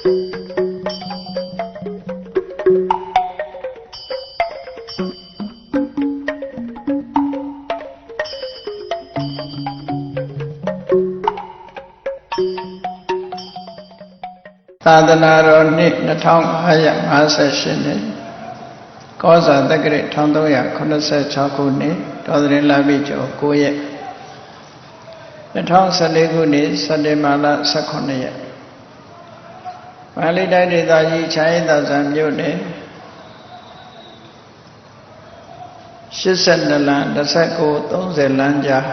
သာသနာတော်နှစ်2558နှစ်ကောဇာတက္ကရာ1386ခုနှစ်တော်သရင်လပိကျော်9ရက်2014ခုနှစ်စက်တင်ဘာလ18ရက်မန္တလေးတိုင်းဒေသကြီးချမ်းရည်သာဆန်မြို့နယ်82လမ်း29 30လမ်းကြား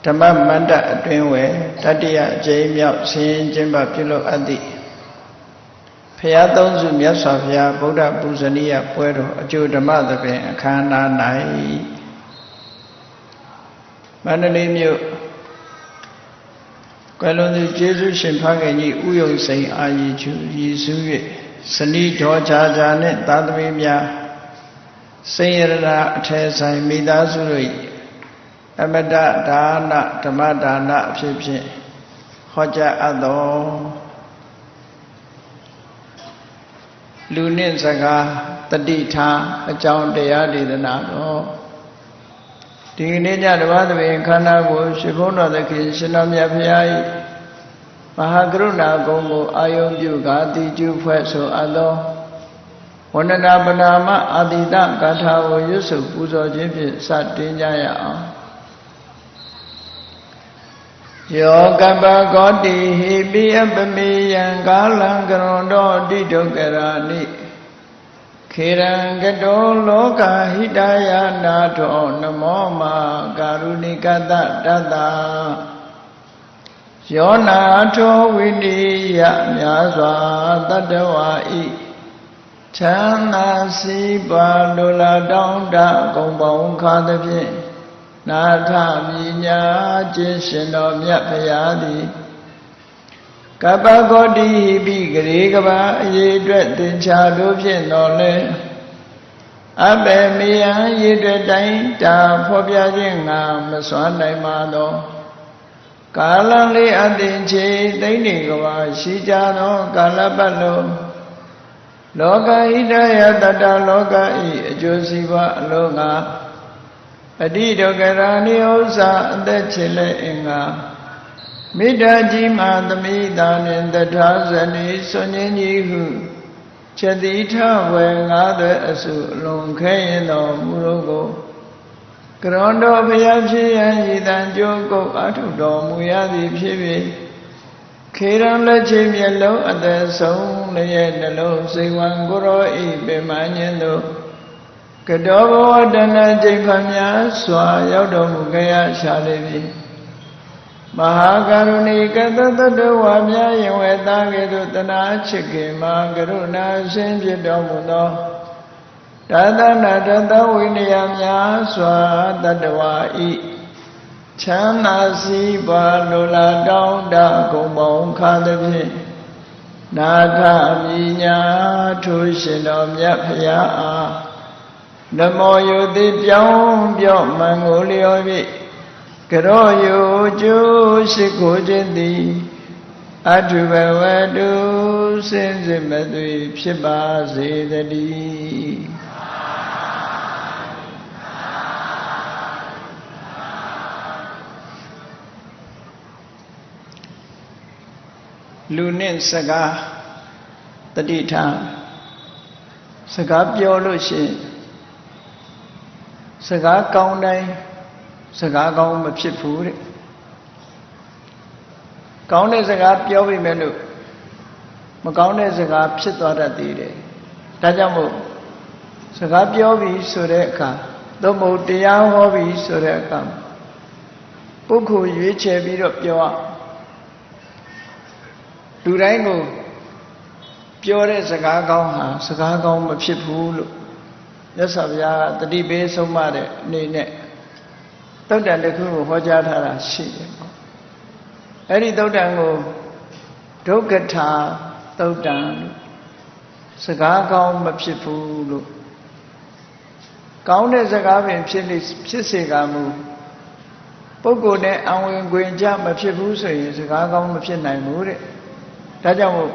ဓမ္မမန္တအတွင်းဝယ်တတိယအကြိမ်မြောက်ဆင်းရဲခြင်းပါပြုလုပ်အပ်သည့်ဖျားသုံးစုမြတ်စွာဘုရားဗုဒ္ဓပူဇနီယပွဲတော်အကျိုးဓမ္မသဖြင့်အခမ်းအနား၌မန္တလေးမြို့ကွယ်လွန်သူကျေးဇူးရှင်ဖခင်ကြီးဥယုံစိန်အာရီချူရည်စူး၍စနီးတော်ချာချာနှင့်သာသမီများစိန်ရဏအထည်ဆိုင်မိသားစုတို့၏အမတဒါနဓမ္မဒါနအဖြစ်ဖြင့်ဟောကြားအပ်သောလူနှင့်စကားတတိထားအကြောင်းတရားဒေသနာတော်ဒီကနေ့ညတပါးသဘင်ခန္ဓာကိုရှင်ဘုန်းတော်သခင်ရှင်တော်မြတ်ဖရာ၏မဟာကရုဏာဂုဏ်ကိုအာယုံပြုကာတိကျူဖွဲ့ဆိုအပ်သောဝန္ဒနာပနာမအာတိတဂါထာကိုရွတ်ဆိုပူဇော်ခြင်းဖြင့်စတင်ကြရအောင်ယောကပကောတိဟိပိအပမေယံကာလံကရွန်တောတိဒုက္ခရာနိခေရံကတောလောကဟိတယနာထောနမောမာကာရုဏိကတတတ္တယောနာထောဝိနိယမြာစွာတတ္တဝါဤချမ်းသာစီပါလိုလားတောင်းတကုံပေါင်းခါသဖြင့်နာထမြညာခြင်းရှင်တော်မြတ်ဖရာသည်ကပ္ပဂေါတိဟိပိဂရေကဘာအရေးအတွက်သင်္ချာတို့ဖြင့်တော်လဲအဘေမေယံရေအတွက်တိုင်းတာဖော်ပြခြင်းငါမစွမ်းနိုင်ပါသောကာလလေးအသင်ချေသိမ့်နေကဘာရှိကြသောကာလပတ်လုံးလောကဟိတယတတ္တလောကဤအကျိုးစီးပွားအလုံးငါအတိဒုက္ခရာနိဥ္စာအသက်ချေလက်အင်္ဂါမေတ္တာကြီးမှသမိတာနှင့်တထာဇနီဆွန်ခြင်းကြီးဟုချက်တိထဝေငါးသွဲအစုအလုံးခဲရင်တော်မူလို့ကိုကရွန်တော်ဘုရားဖြစ်ရန်ရည်တန်ကြိုးကုပ်အထုတော်မူရသည်ဖြစ်၍ခေရန်လက်ချင်းမျက်လုံးအသက်ဆုံးလည်းရဲ့နှလုံးစိတ်ဝံကိုရောဤပင်မညင်းတို့ကတောဘဝတဏ္ဍိဋ္ဌံများစွာရောက်တော်မူကြရရှာလေပြီမဟာကရုဏီကတတ္တဝါများယင်ဝေသားကဲ့သို့တနာချစ်ခင်မှာကရုဏာရှင်ဖြစ်တော်မူသောတသနာတသဝိနည်းများစွာတတ္တဝါဤချမ်းသာစီးပွားလိုလားတောင်းတဂုံပေါင်းခါသဖြင့်နာထမြညာထိုရှင်တော်မြတ်ဖရာအားနမောယုတိပြောင်းပြော့မှန်ကိုလျော်၍ကရောယုကျိုးရှိခိုးခြင်းသည်အထုဘဝတုစင်စစ်မသွေဖြစ်ပါစေတည်းလူနဲ့စကားတတိထားစကားပြောလို့ရှိရင်စကားကောင်းတိုင်းစကားကောင်းမဖြစ်ဘူးတဲ့ကောင်းတဲ့စကားပြောပြီမဲ့လို့မကောင်းတဲ့စကားဖြစ်သွားတတ်သေးတယ်ဒါကြောင့်မို့စကားပြောပြီဆိုတဲ့အခါသို့မဟုတ်တရားဟောပြီဆိုတဲ့အခါပုဂ္ဂိုလ်ရွေးချယ်ပြီးတော့ပြောလူတိုင်းကိုပြောတဲ့စကားကောင်းဟာစကားကောင်းမဖြစ်ဘူးလို့မြတ်စွာဘုရားတတိပေးဆုံးမတဲ့အနေနဲ့သုတ်တန်တစ်ခုကိုဟောကြားထားတာရှိတယ်ပေါ့အဲ့ဒီသုတ်တန်ကိုဒုက္ခထာသုတ်တန်လို့စကားကောင်းမဖြစ်ဘူးလို့ကောင်းတဲ့စကားပင်ဖြစ်စေကမူ ပုဂ္ဂိုလ်နဲ့အဝင်ခွင်ကြမဖြစ်ဘူးဆိုရင်စကားကောင်းမဖြစ်နိုင်ဘူးတဲ့ဒါကြောင့်မို့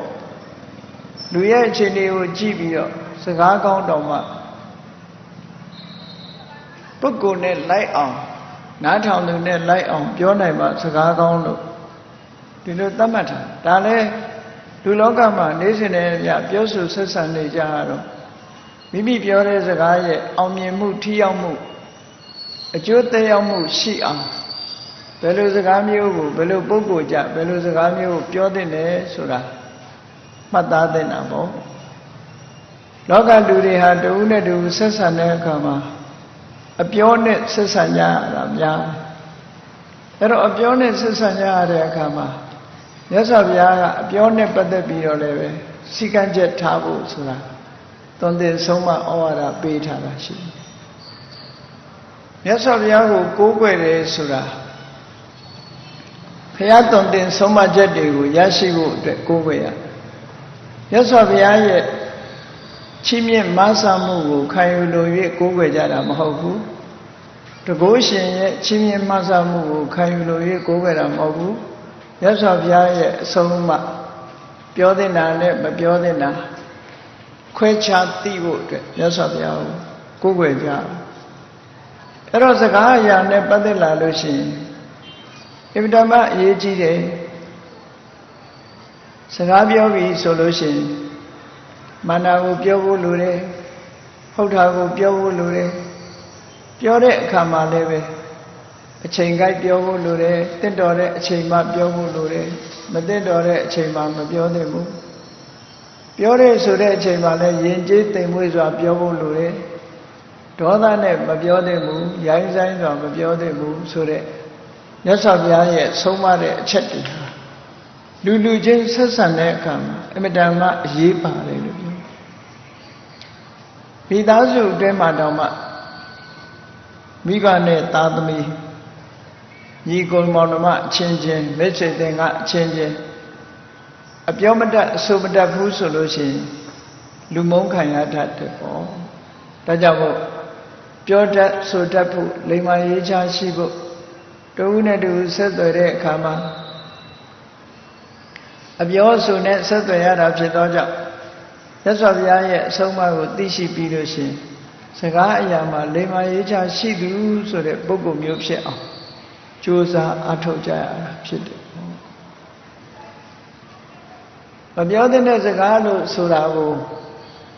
လူရဲ့အခြေအနေကိုကြည့်ပြီးတော့စကားကောင်းတောင်မှပုဂ္ဂိုလ်နဲ့လိုက်အောင်နားထောင်သူနဲ့လိုက်အောင်ပြောနိုင်မှစကားကောင်းလို့ဒီလိုသတ်မှတ်တာဒါလည်းလူလောကမှာနေစဉ်နဲ့ပြောဆိုဆက်ဆံနေကြရတော့မိမိပြောတဲ့စကားရဲ့အောင်မြင်မှုထိရောက်မှုအကျိုးသက်ရောက်မှုရှိအောင်ဘယ်လိုစကားမျိုးကိုဘယ်လိုပုဂ္ဂိုလ်ကြဘယ်လိုစကားမျိုးကိုပြောသင့်တယ်ဆိုတာမှတ်သားသင့်တာပေါ့လောကလူတွေဟာတဦးနဲ့တဦးဆက်ဆံတဲ့အခါမှာအပြောနဲ့ဆက်ဆံကြရတာများအဲ့တော့အပြောနဲ့ဆက်ဆံကြရတဲ့အခါမှာမြတ်စွာဘုရားကအပြောနဲ့ပတ်သက်ပြီးတော့လည်းပဲစီကံချက်ထားဖို့ဆိုတာသွန်သင်ဆုံးမဩဝါဒပေးထားတာရှိတယ်မြတ်စွာဘုရားကိုကိုးကွယ်တယ်ဆိုတာဘုရားသွန်သင်ဆုံးမချက်တွေကိုရရှိဖို့အတွက်ကိုးကွယ်ရမြတ်စွာဘုရားရဲ့ချီးမြှင့်မဆာမှုကိုခံယူလို့၍ကိုးကွယ်ကြတာမဟုတ်ဘူးတကုရှင်ရဲ့ချီးမြှင့်မဆာမှုကိုခံယူလို့၍ကိုးကွယ်တာမဟုတ်ဘူးမြတ်စွာဘုရားရဲ့အဆုံးအမပြောသင့်တာနဲ့မပြောသင့်တာခွဲခြားသိဖို့အတွက်မြတ်စွာဘုရားကိုကိုးကွယ်ကြအဲ့တော့စကားအရာနဲ့ပတ်သက်လာလို့ရှိရင်အင်မတန်မှအရေးကြီးတယ်စကားပြောပြီးဆိုလို့ရှိရင်မာနကိုပြောဖို့လိုတယ်ဟုတ်တာကိုပြောဖို့လိုတယ်ပြောတဲ့အခါမှာလည်းပဲအချိန်ကိုက်ပြောဖို့လိုတယ်တင့်တော်တဲ့အချိန်မှပြောဖို့လိုတယ်မတင့်တော်တဲ့အချိန်မှမပြောသင့်ဘူးပြောတဲ့ဆိုတဲ့အချိန်မှလည်းယဉ်ကျေးသိမ်မွေ့စွာပြောဖို့လိုတယ်ဒေါသနဲ့မပြောသင့်ဘူးရိုင်းဆိုင်စွာမပြောသင့်ဘူးဆိုတဲ့မြတ်စွာဘုရားရဲ့ဆုံးမတဲ့အချက်တွေဟာလူချင်းဆက်ဆံတဲ့အခါမှာအမြဲတမ်းအရေးပါတယ်လို့ပြောမိသားစုအတွင်းမှာတောင်မှမိဘနဲ့သားသမီးညီကိုမောင်နှမအချင်းချင်းမိတ်ဆွေသင်္ကာအချင်းချင်းအပြောမတတ်အဆိုမတတ်ဘူးဆိုလို့ရှိရင်လူမုန်းခံရတတ်တယ်ပေါ့ဒါကြောင့်မို့ပြောတတ်ဆိုတတ်ဖို့လိမ္မာရေးချရှိဖို့တဦးနဲ့တဦးဆက်သွယ်တဲ့အခါမှာအပြောဆိုနဲ့ဆက်သွယ်ရတာဖြစ်သောကြောင့်မြတ်စွာဘုရားရဲ့အဆုံးအမကိုသိရှိပြီးလို့ရှိရင်စကားအရာမှာလိမ္မာရေးချရှိသူဆိုတဲ့ပုဂ္ဂိုလ်မျိုးဖြစ်အောင်ကြိုးစားအထောက်ကြရတာဖြစ်တယ်မပြောတဲ့စကားလို့ဆိုတာကို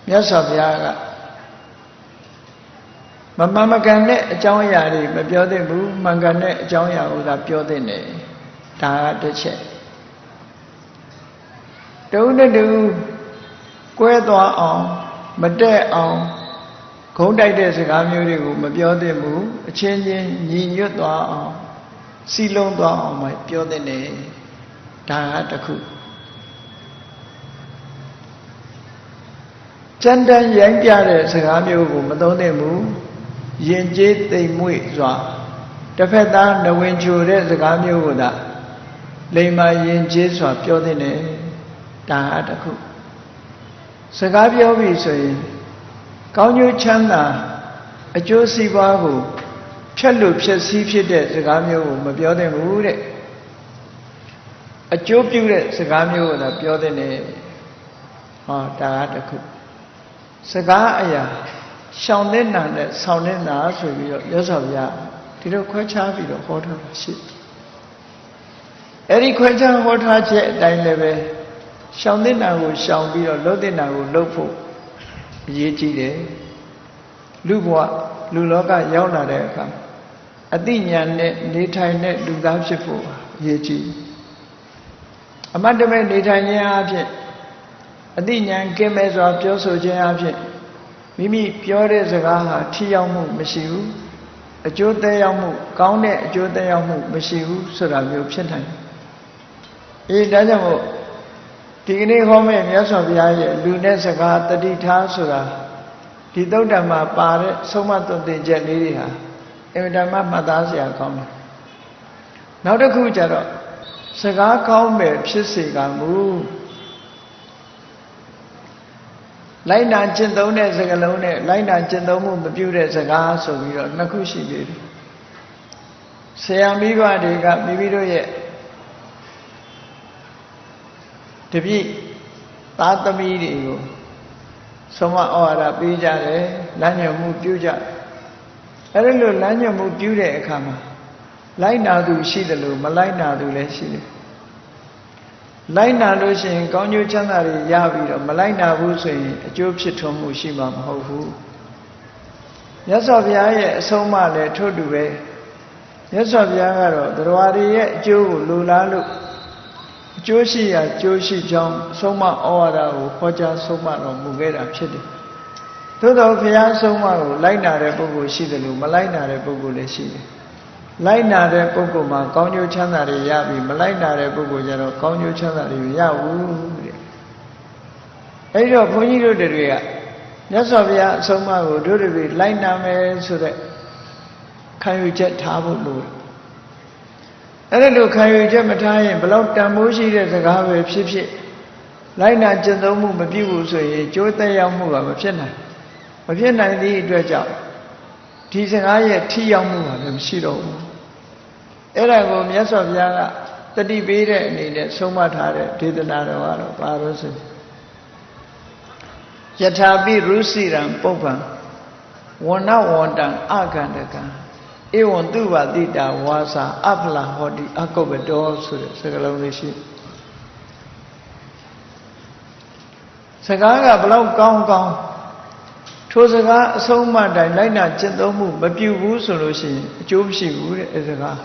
မြတ်စွာဘုရားကမမှန်မကန်တဲ့အကြောင်းအရာတွေမပြောသင့်ဘူးမှန်ကန်တဲ့အကြောင်းအရာကိုသာပြောသင့်တယ်ဒါကတစ်ချက်တဦးနဲ့တဦးကွဲသွားအောင်မတက်အောင်ဂုံးတိုက်တဲ့စကားမျိုးတွေကိုမပြောသင့်ဘူးအချင်းချင်းညီညွတ်သွားအောင်စီလုံးသွားအောင်မပြောသင့်တယ်ဒါကတစ်ခုကြမ်းတမ်းရိုင်းပြတဲ့စကားမျိုးကိုမသုံးသင့်ဘူးယဉ်ကျေးသိမ်မွေ့စွာတစ်ဖက်သားနဝင်ချိုတဲ့စကားမျိုးကိုသာလိမ္မာယဉ်ကျေးစွာပြောသင့်တယ်ဒါဟာတစ်ခုစကားပြောပြီဆိုရင်ကောင်းကျိုးချမ်းသာအကျိုးစီးပွားကိုဖြတ်လို့ဖြည့်ဆည်းဖြစ်တဲ့စကားမျိုးကိုမပြောသင့်ဘူးတဲ့အကျိုးပြုတဲ့စကားမျိုးကိုသာပြောသင့်တယ်ဟောဒါဟာတစ်ခုစကားအရာရှောင်တဲ့နာနဲ့ဆောင်းတဲ့နာဆိုပြီးတော့မြတ်စွာဘုရားဒီလိုခွဲခြားပြီးတော့ဟောထားတာရှိတယ်အဲ့ဒီခွဲခြားဟောထားချက်အတိုင်းလည်းပဲရှောင်တဲ့နာကိုရှောင်ပြီးတော့လှုပ်တဲ့နာကိုလှုပ်ဖို့အရေးကြီးတယ်လူဘဝလူလောကရောက်လာတဲ့အခါအသိဉာဏ်နဲ့နေထိုင်တဲ့လူသားဖြစ်ဖို့အရေးကြီးအမတ်တမဲ့နေထိုင်ခြင်းအဖြစ်အသိဉာဏ်ကင်းမဲ့စွာပြောဆိုခြင်းအဖြစ်မိမိပြောတဲ့စကားဟာထိရောက်မှုမရှိဘူးအကျိုးသက်ရောက်မှုကောင်းတဲ့အကျိုးသက်ရောက်မှုမရှိဘူးဆိုတာမျိုးဖြစ်နိုင်တယ်ဒါကြောင့်မို့ဒီကနေ့ဟောမယ့်မြတ်စွာဘုရားရဲ့လူနဲ့စကားတတိထားဆိုတာဒီသုတ်တံမှာပါတဲ့ဆုံးမသွန်သင်ချက်လေးတွေဟာအင်မတန်မှမှတ်သားစရာကောင်းတယ်နောက်တစ်ခုကျတော့စကားကောင်းမယ်ဖြစ်စေကမူလိုက်နာကျင့်သုံးတဲ့စကားလုံးနဲ့လိုက်နာကျင့်သုံးမှုမပြုတဲ့စကားဆိုပြီးတော့နှစ်ခုရှိသေးတယ် Sayami Vadika, Bibido yet. To be Tata Midi, Soma Ora Bija, Lanya Mutuja. I don't know Lanya Mutuja Kama. Laina do see the loom, Malina do let see. Laina Lucian, Gonyu Chanari, Yavi, Malina Wusi, Job Shitum Mushima, Hofu. Yes, of Yaya, Soma, let Toduwe. Yes, of Yagaro, the Rwari, Joe, Lulalu. Joshi, Joshi John, Soma Ora, Hoja Soma, Mugera, Chidi. Todo Pia Soma, Laina Repogo, Shidalu, Malina Repogo, Leshi. Laina Repogo, Gonyu Chanari, Yabi, Malina Repogo, Gonyu Chanari, Yawu. Edo Puniro de Ria. Yes, of Ya Soma will do the Laina me so that can you jet table? I don't know, can you jump a time, block Tamushi as a garbage ship? Laina Gendomu, Mabu, so Jota Yamu of China. But then I need to job. Tis an eye, tea yamu, and Shido. Eragum, yes of Yaga, the debate needed so much harder, did another one of ours. Yatabi Rusiran Popa, one now one down Agandaka. Ewan Duva Dida was a Apla Hodi Akobador, Sagalonishi. Sagaga Blau Gong Gong. Tosaga so much I like not Gendomu, but you woo solution, Jobshi wood as a car.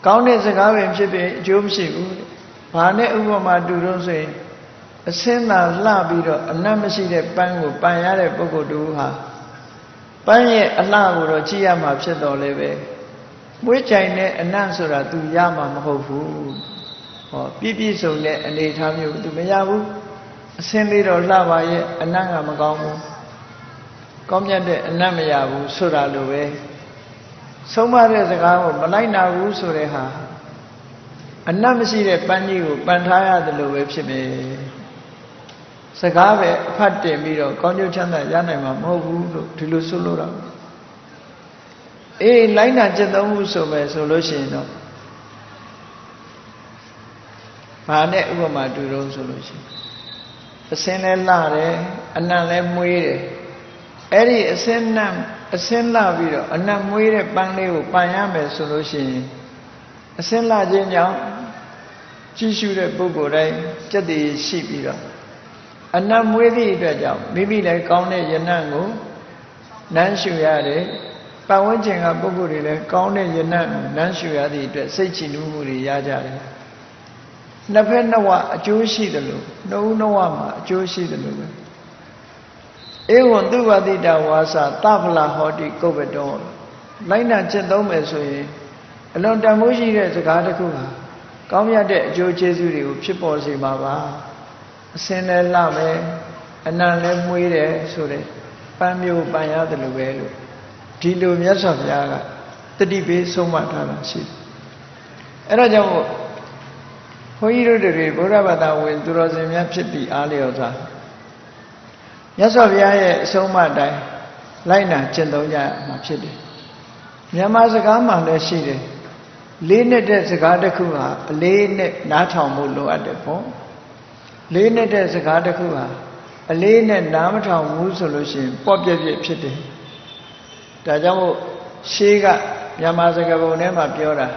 Count as a car and ship Jobshi wood. Pane Ugama do say. A sena labido, a namashi de pango, payare poco duha. Panye a labo, Chiama Chedo leve. Which I net an answer to Yama Hofu. Or Bibi so net and they have you to Mayabu. A sen little lava yet, a nanga magamu. Comyade a namayabu, Sura Lue. So much as a gao, Malina Rusureha. A namashi de Panyu, Pantaya the Lue Chibe. Sagave, Pate Miro, Conjo Chanda, Yanama, Mobu, Tilusula. A Lina Gendamu solution. Pane Ugama do solution. A sen lare, a nale muire. Eri a sen nam, a sen la viro, a nam muire bangle, Payame solution. A sen la genial, Chishu de Bogore, Jadi Shipira. A nam with it, maybe like Kone Yanango, Nanshuade, Pawajing a Boguri, Kone Yanan, Nanshuadi, Sechinuri Yajari. Napenawa, Joshi the Lu, no Noama, Joshi the Lu. Ewan Duvadida was a Tabla Hoti Covedon. Lina Chendome, along Damushi as a Gadakuha. Kamya de Jo Jesu, Chiposi Mava. Sene lame, and none left muire, so they Pamio Baya the Luvelu. Tilo Yasaf Yaga, the debate so much on shit. And I don't for you to read Buravada will do us in Yapsiti Aliota. Yasaf Yaya so much die, Lina Chendoya Mapsiti. Yamazagama Leshide. Lean it as a Gadakuha, lean it Natamulu at the phone. Lean it as a Gadakuha, a lean and Namata Wu solution, Popia Pity. Tajamo Shiga Yamazagabo Nema Piora.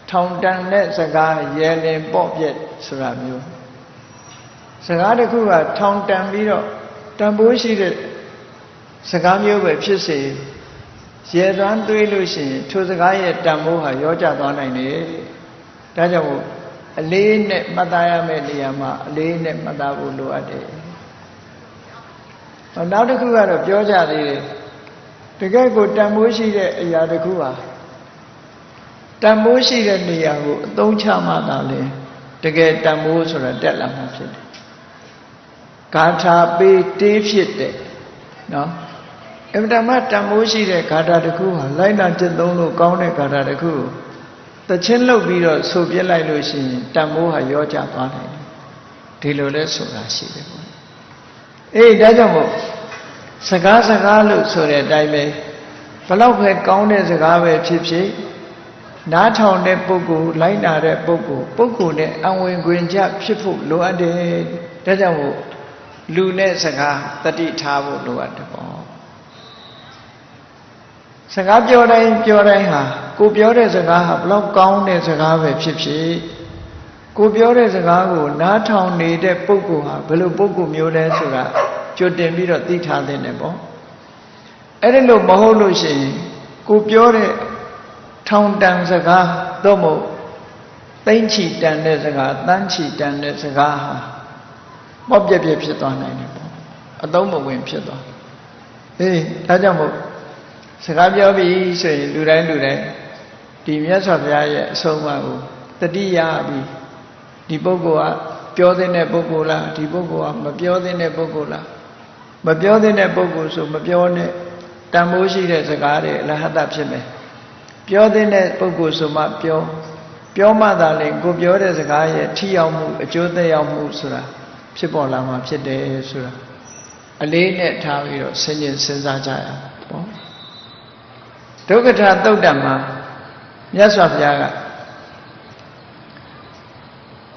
Town done net Saga, yelling Popia Suramu. Sagadakuha, Town Tambiro, Tambushi, Sagamio by Pissy. Yedan Duilushi, to the guy at Damuha, Yoja Donani. Tajamo. A lean Madaya Mediama, a lean Madabu Luade. Now the Kua of Georgia, the guy go Tamushi Yadakua. Tamushi and Niahu, don't chamadale, to get Tamus or a Delamashid. Kata be defeated. No? If the Matamushi de Kata the Kua, Lina Tendolo, Kone Kata the Kua. The Chenlo Biro, so be like Lucy, Tamuha Yoja Bani, Tilole Surashi. Eh, Dajamo Sagasa Galu, so that I may ဘလောက်ပဲကောင်းတဲ့စကားပဲဖြစ်ဖြစ်နားထောင်တဲ့ပုဂ္ဂိုလ်လိုက်နာတဲ့ပုဂ္ဂိုလ်နဲ့အဝင်ခွင်ကြဖြစ်ဖို့လိုအပ်တယ်ဒါကြောင့်မို့လူနဲ့စကားတတိထားဖို့လိုအပ်တယ်ပေါ့စကားပြောတိုင်းဟာကိုပြောတဲ့စကားဟာဘလောက်ကောင်းတဲ့စကားပဲဖြစ်ဖြစ်ကိုပြောတဲ့စကားကိုနားထောင်နေတဲ့ပုဂ္ဂိုလ်ဟာဘယ်လိုပုဂ္ဂိုလ်မျိုးလဲဆိုတာကြိုတင်ပြီးတော့သိထားသင့်တယ်ပေါ့အဲ့ဒီလိုမဟုတ်လို့ရှိရင်ကိုပြောတဲ့ထောင်တန်စကားတော့မဟုတ်သိမ့်ချီတန်တဲ့စကားတန်းချီတန်တဲ့စကားဟာပေါ့ပြက်ဖြစ်သွားနိုင်တယ်ပေါ့အသုံးမဝင်ဖြစ်သွားအေးဒါကြောင့်မို့စကားပြောပြီးဆိုရင်လူတိုင်းဒီမြတ်စွာဘုရားရဲ့အဆုံးအမကိုတတိယပြီးဒီပုဂ္ဂိုလ်ကပြောတဲ့ပုဂ္ဂိုလ်လားဒီပုဂ္ဂိုလ်ကမပြောတဲ့ပုဂ္ဂိုလ်လားမပြောတဲ့ပုဂ္ဂိုလ်ဆိုမပြောနဲ့တန်ဖိုးရှိတဲ့စကားတွေအလဟတဖြစ်မယ်ပြောတဲ့ပုဂ္ဂိုလ်ဆိုမှပြောမှသာလေကိုပြောတဲ့စကားရဲ့ထိရောက်မှုအကျိုးသက်ရောက်မှုဆိုတာဖြစ်ပေါ်လာမှာဖြစ်တယ်ဆိုတာအလေးနဲ့ထားပြီးတော့စဉ်းကျင်စဉ်းစားကြရအောင်ပေါ့ဒုက္ခထသုတ်တံမှာမြတ်စွာဘုရားက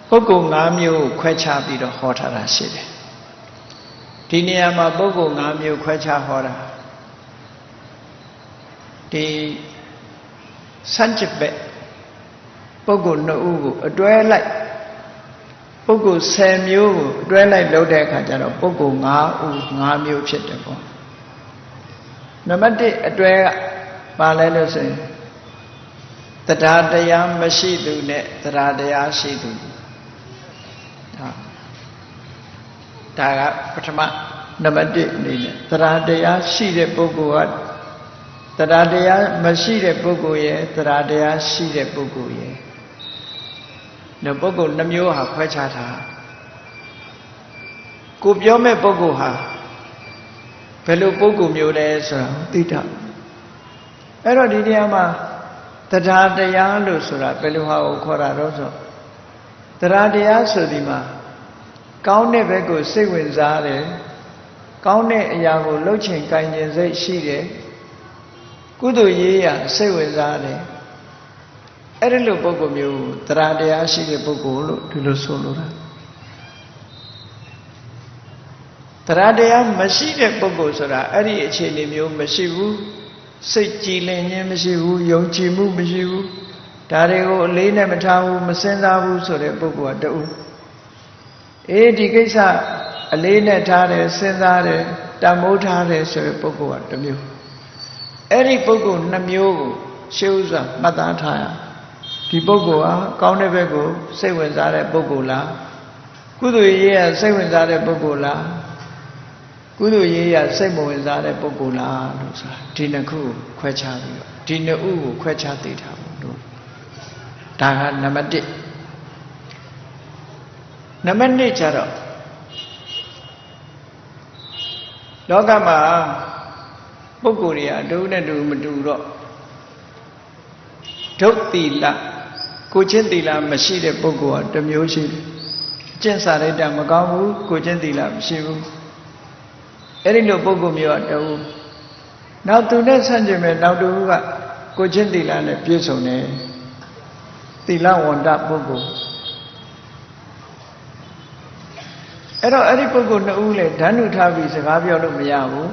ပုဂ္ဂိုလ်၅မျိုးကိုခွဲခြားပြီးတော့ဟောထားတာရှိတယ်ဒီနေရာမှာပုဂ္ဂိုလ်၅မျိုးခွဲခြားဟောတာဒီစัจจิဘက်ပုဂ္ဂိုလ်2ဦးကိုအတွဲလိုက်ပုဂ္ဂိုလ်10မျိုးကိုအတွဲလိုက်လုပ်တဲ့အခါကျတော့ပုဂ္ဂိုလ်5ဦး5မျိုးဖြစ်တယ်ပေါ့နံပါတ်1အတွဲကပါလဲလို့ဆိုရင်တရားတရားမရှိသူနဲ့တရားတရားရှိသူဒါကပထမနံပါတ်1အနေနဲ့တရားတရားရှိတဲ့ပုဂ္ဂိုလ်ကတရားတရားမရှိတဲ့ပုဂ္ဂိုလ်ရဲ့တရားတရားရှိတဲ့ပုဂ္ဂိုလ်ရဲ့ဒီပုဂ္ဂိုလ်2မျိုးဟာခွဲခြားထားကိုပြောမဲ့ပုဂ္ဂိုလ်ဟာဘယ်လိုပုဂ္ဂိုလ်မျိုးလဲဆိုတာသိတာအဲ့တော့ဒီနေရာမှာတရားတရားလို့ဆိုတာဘယ်လိုဟာကိုခေါ်တာတော့ဆိုတရားတရားဆိုဒီမှာကောင်းတဲ့ဘက်ကိုစိတ်ဝင်စားတယ်ကောင်းတဲ့အရာကိုလှုပ်ချင်ကိုင်ချင်စိတ်ရှိတယ်ကုသိုလ်ရေးရာစိတ်ဝင်စားတယ်အဲ့ဒီလိုပုဂ္ဂိုလ်မျိုးတရားတရားရှိတဲ့ပုဂ္ဂိုလ်လို့ဒီလိုဆိုလိုတာတရားတရားမရှိတဲ့ပုဂ္ဂိုလ်ဆိုတာအဲ့ဒီအခြေအနေမျိုးမရှိဘူးစိတ်ကြည်လင်ခြင်းမရှိဘူးယုံကြည်မှုမရှိဘူးဒါတွေကိုအလေးနဲ့မထားဘူးမစဉ်းစားဘူးဆိုတဲ့ပုဂ္ဂိုလ်ကတူဒီကိစ္စအလေးနဲ့ထားတယ်စဉ်းစားတယ်တန်ဖိုးထားတယ်ဆိုတဲ့ပုဂ္ဂိုလ်ကတစ်မျိုးအဲ့ဒီပုဂ္ဂိုလ်2မျိုးကိုရှေးဥစွာမှတ်သားထားရဒီပုဂ္ဂိုလ်ဟာကောင်းတဲ့ဘက်ကိုစိတ်ဝင်စားတဲ့ပုဂ္ဂိုလ်လားကုသိုလ်ရေးရစိတ်ဝင်စားတဲ့ပုဂ္ဂိုလ်လားကုသိုလ်ရေးရစိတ်မဝင်စားတဲ့ပုဂ္ဂိုလ်လားလို့ဆိုတာဒီနှစ်ခုကိုခွဲခြားပြီးတော့ဒီနှစ်ဦးကိုခွဲခြားသိထားဖို့လို့ဒါကနံပါတ်1နံပါတ်2ကျတော့လောကမှာပုဂ္ဂိုလ်တွေအတူနဲ့တူမတူတော့ဒုတ်သီလကိုချင်းသီလမရှိတဲ့ပုဂ္ဂိုလ်ကတစ်မျိုးရှိတယ်အကျင့်စာရိတ္တမကောင်းဘူးကိုချင်းသီလမရှိဘူးအဲ့ဒီလိုပုဂ္ဂိုလ်မျိုးကတူနောက်သူနဲ့ဆန့်ကျင်မဲ့နောက်တူကကိုချင်းသီလနဲ့ပြည့်စုံတယ်သီလဝန္တပုဂ္ဂိုလ်အဲ့တော့အဲ့ဒီပုဂ္ဂိုလ်2ဦးလည်းဓာတ်နုထားပြီးစကားပြောလို့မရဘူး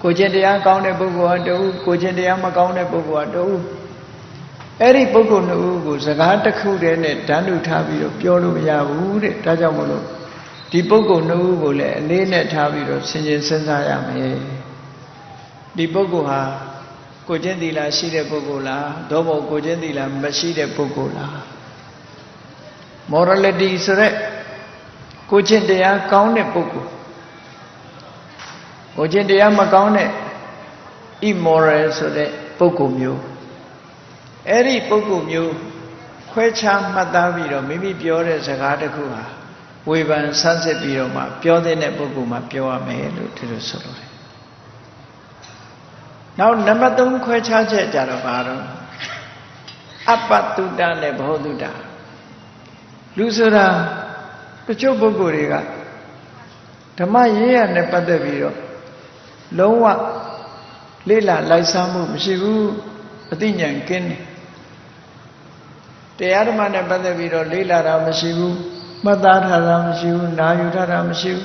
ကိုချင်းတရားကောင်းတဲ့ပုဂ္ဂိုလ်ကတူကိုချင်းတရားမကောင်းတဲ့ပုဂ္ဂိုလ်ကတူအဲ့ဒီပုဂ္ဂိုလ်2ဦးကိုစကားတစ်ခုတည်းနဲ့ဓာတ်နုထားပြီးတော့ပြောလို့မရဘူးတဲ့ဒါကြောင့်မလို့ဒီပုဂ္ဂိုလ်2ဦးကိုလည်းအလေးနဲ့ထားပြီးတော့စဉ်းကျင်စဉ်းစားရမယ်ဒီပုဂ္ဂိုလ်ဟာကိုချင်းသီလရှိတဲ့ပုဂ္ဂိုလ်လားသို့မဟုတ်ကိုချင်းသီလမရှိတဲ့ပုဂ္ဂိုလ်လား morality ဆိုတဲ့ကိုချင်းတရားကောင်းတဲ့ပုဂ္ဂိုလ်ကိုချင်းတရားမကောင်းတဲ့ immoral ဆိုတဲ့ပုဂ္ဂိုလ်မျိုးအဲ့ဒီပုဂ္ဂိုလ်မျိုးခွဲခြားမှတ်သားပြီးတော့မိမိပြောတဲ့စကားတစ်ခုဟာဝေဖန်ဆန်းစစ်ပြီးတော့မှပြောတဲ့ပုဂ္ဂိုလ်မှာပြောရမယ်လို့ဒီလိုဆိုလိုတယ်နောက်နံပါတ်3ခွဲခြားချက်ကြတော့ဘာတော့အပ္ပတုတ္တနဲ့ဘောဓုတ္တလူဆိုတာတချို့ပုဂ္ဂိုလ်တွေကဓမ္မရေးရနဲ့ပတ်သက်ပြီးတော့လုံးဝ Lila lai samu msivu ati nyan ken Teyarma ne padaviro lila ra msivu Matara ra msivu Nayuta ra msivu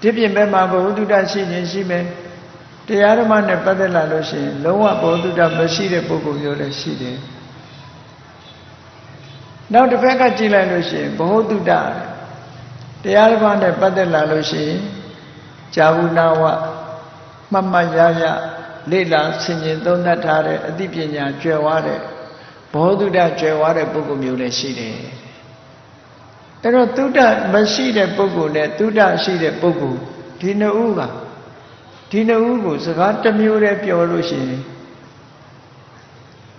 Tipin bema Bahududa si nyen si me Teyarma ne padala lo si Lawa Bahududa masire poko yore si de Now the fact that Jila lo si Bahududa Teyarma ne padala lo si Javunawa Mama Yaya Lila Singing Donatare Adipinya Jeware Bahududa Jeware Poko Mule Side Ero Tuda Maside Poko ne Tuda Side Poko Tina Uga Tina Ugu Sagata Mure Piolushi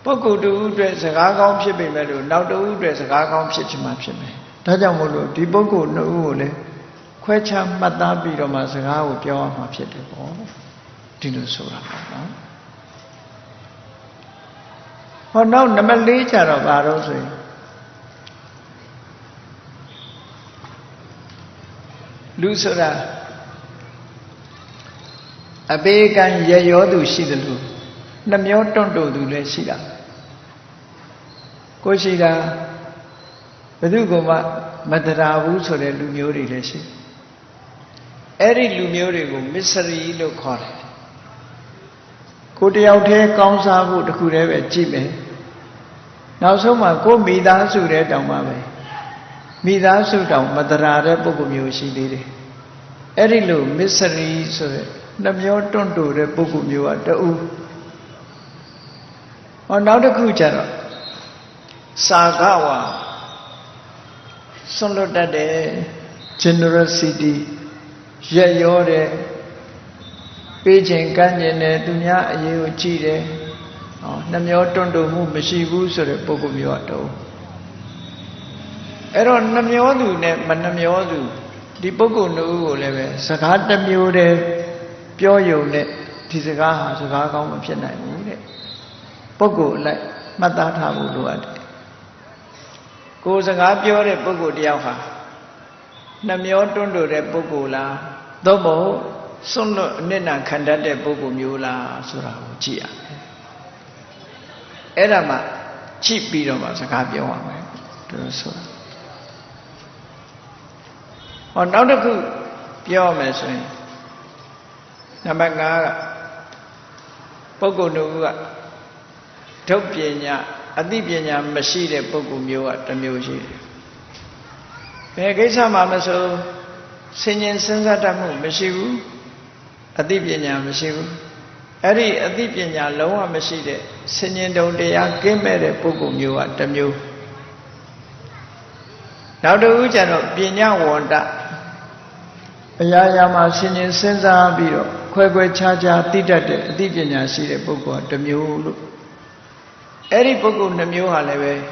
Poko to Udre Sagagam Shipping Meadow now the Udre Sagagam Shipmap Shime Tajamulu Diboko no Ule Quecha Matabi Roma Sagaw Pia Mapshete Tino Sura Oh no, number later of Arose Lucera A big and Yayodu Shidalu Namyoton do Leshida Koshida Bedugoma Madaravu so the Lumiori Leshi Eri Lumiori go misery look hot Koti out here comes out could have a chibe. Now so much go me that suit at Damabe. Me that suit down, Madarare Bogumu did it. Erilu, misery, so Namyoton to the Bogumu at the U. On now the Kuchara Sagawa Solo Dade Generosity Yayore Beijing Canyon, Dunya, you cheated. Namyoton to move Meshibu, so the Bogumiato. Eron Namyodu, Manamyodu, the Bogu no level, Sakata Mure, Pioyo, Tizagaha, Sagam, Piana, Bogu like Matata Muduad. Goes a Gapiore Bogu Diaha Namyoton to the Bogula, Dobo. Sono nena candade bogo mula sura chia. Erama cheap bidoma sakabio to sura. On other good pure message. Namanga Bogo Nuga Topiana Adipia Machine Bogo Mua the music. Pegasa Mamaso singing Sensatamu Meshivu. Adipinya Mashivu. Eri Adipinya Loa Mashide, singing down the Gamere Pogo Mu at the Mu. Now the Ujano Pinya Wanda Ayayama singing Senza Biro, Quaque Chaja Tita, Adipinya Side Pogo at the Mu. Eri Pogo Namu Haleve,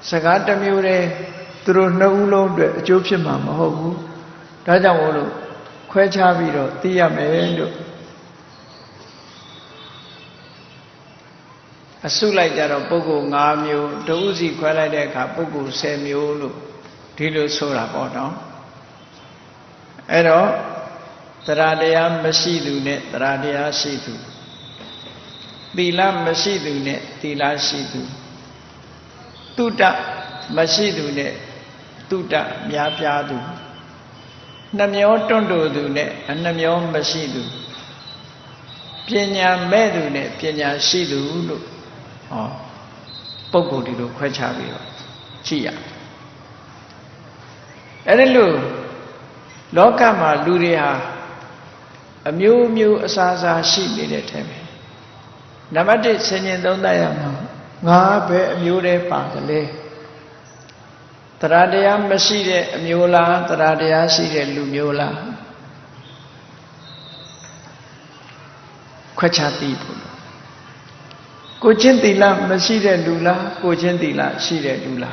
Sagata Mure, through no load, Jopshima Mahobu, Tajamolo. Quechaviro, Tia Mendo a su like that of Bogo Namio, Dozi Qualadeca, Bogo Semiolo, Tilo Sora Bono. Ero Taradea Masidu net, Taradea Situ Tila Masidu net, Tila Situ Tuta Masidu net, Tuta Miapiadu. Namyoton do ne, and Namyon Masidu. Pienya Medu ne, Pienya Sidu, oh, Pogo di Quechavio, Chia. Erelu Lokama Luria, a mew Asaza sheep in it. Namati singing down Diana, Nabe Mure Pakale. Taradea Maside Mula, Taradea Side Lumula Quachati Cochentila Maside Lula, Cochentila Side Lula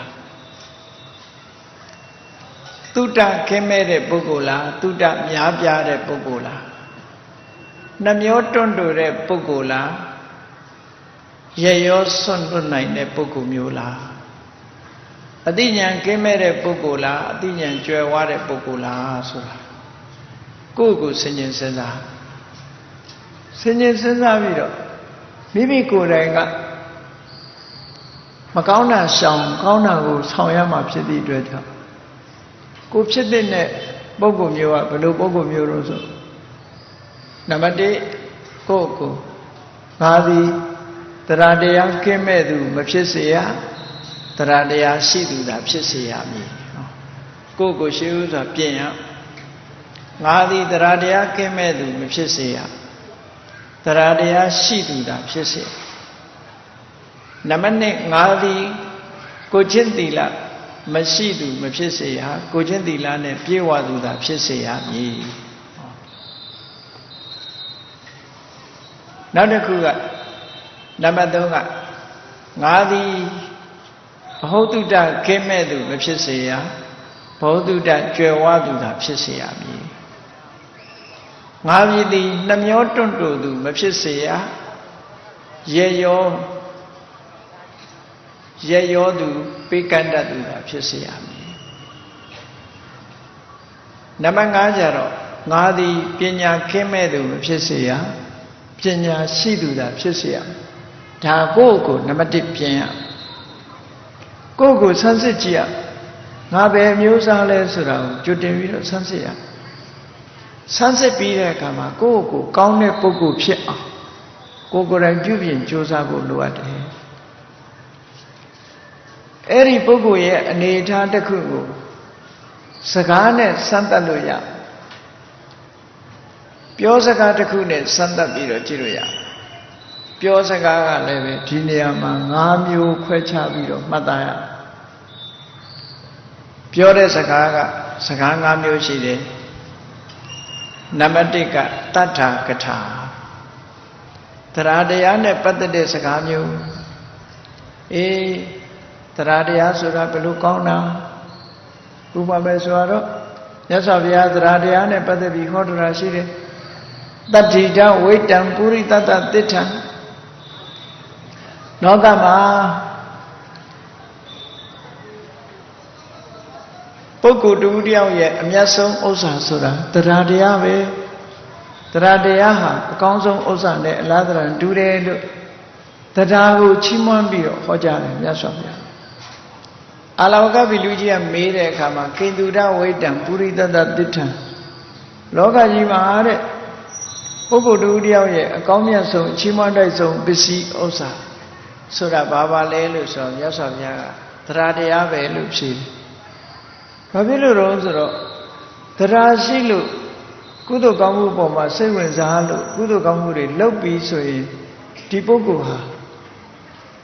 Tuta Kemere Pogola, Tuta Miabia de Pogola Namyoton do de Pogola Yayo son nine Pogomula Adinyan Kemere Pogola, Adinyan Jeware Pogola Sura Gugu Singing Sela စဉ်းကျင်စဉ်းစားပြီးတော့မိမိကိုယ်တိုင်ကမကောင်းတာရှောင်ကောင်းတာကိုဆောင်ရမှာဖြစ်သည့်အတွက်ကြောင့်ကိုဖြစ်တဲ့ပုဂ္ဂိုလ်မျိုးကဘယ်လိုပုဂ္ဂိုလ်မျိုးလို့ဆိုနံပါတ်1ကိုငါသည်တရားတရားကင်းမဲ့သူမဖြစ်စေရတရားတရားရှိသူသာဖြစ်စေရမည်ကိုရှိဥစွာပြင်ရငါသည်တရားတရားကင်းမဲ့သူမဖြစ်စေရတရားတရားရှိသူသာဖြစ်စေနံပါတ်2ငါသည်ကိုချင်းသီလမရှိသူမဖြစ်စေရကိုချင်းသီလနဲ့ပြေဝသူသာဖြစ်စေရမည်နောက်တစ်ခုကနံပါတ်3ကငါသည်ဘဟုတုတကင်းမဲ့သူမဖြစ်စေရဘဟုတုတကြွယ်ဝသူသာဖြစ်စေရမည်ငါပြည်သည်နှမျောတွန့်တိုသူမဖြစ်စေရရေရောသူပိကန္တသူသာဖြစ်စေရမည်နံပါတ်5ကျတော့ငါသည်ပညာခင်းမဲ့သူမဖြစ်စေရပညာရှိသူသာဖြစ်စေရဒါကိုနံပါတ်1ပြင်ရကိုဆန်းစစ်ကြည့်ရငါပဲမျိုးစားလဲဆိုတာကိုကြိုတင်ပြီးတော့ဆန်းစစ်ရဆန်းစစ်ပြီးတဲ့အခါမှာကိုကောင်းတဲ့ပုဂ္ဂိုလ်ဖြစ်အောင်ကိုယ်တိုင်ပြုပြင်ကြိုးစားဖို့လိုအပ်တယ်အဲ့ဒီပုဂ္ဂိုလ်ရဲ့အနေအထားတစ်ခုကိုစကားနဲ့စမ်းသပ်လို့ရပြောစကားတစ်ခုနဲ့စမ်းသပ်ပြီးတော့ကြည့်လို့ရပြောစကားကလည်းပဲဒီနေရာမှာ5မျိုးခွဲခြားပြီးတော့မှတ်သားရပြောတဲ့စကားကစကား5မျိုးရှိတယ်နံပါတ်1ကတတ္ထာကထာတရားတရားနဲ့ပတ်သက်တဲ့စကားမျိုးတရားတရားဆိုတာဘယ်လိုကောင်းတာဥပမာဆိုတော့မြတ်စွာဘုရားတရားတရားနဲ့ပတ်သက်ပြီးဟောတာရှိတယ်တတ္တိတဝိတ္တံပုရိသတ္တသစ္ထံလောကမှာပုဂ္ဂိုလ်တူတယောက်ရဲ့အမျက်ဆုံးဥစ္စာဆိုတာတရားတရားပဲတရားတရားဟာအကောင်းဆုံးဥစ္စာနဲ့အလားတူတူတယ်လို့တရားကိုချီးမွမ်းပြီးတော့ဟောကြားတယ်မြတ်စွာဘုရားအာလဝကပိလူကြီးကမေးတဲ့အခါမှာကိန္တုဒဝိတ္တံပုရိသတ္တသစ္ထံလောကကြီးမှာတဲ့ပုဂ္ဂိုလ်တူတယောက်ရဲ့အကောင်းမြတ်ဆုံးချီးမွမ်းတိုက်ဆုံးပစ္စည်းဥစ္စာဆိုတာဘာလဲလို့ဆိုတော့မြတ်စွာဘုရားကတရားတရားပဲလို့ဖြေတယ်ဘာဖြစ်လို့တော့ဆိုတော့တရားရှိလို့ကုသိုလ်ကောင်းမှုပေါ်မှာစိတ်ဝင်စားလို့ကုသိုလ်ကောင်းမှုတွေလုပ်ပြီးဆိုရင်ဒီပုဂ္ဂိုလ်ဟာ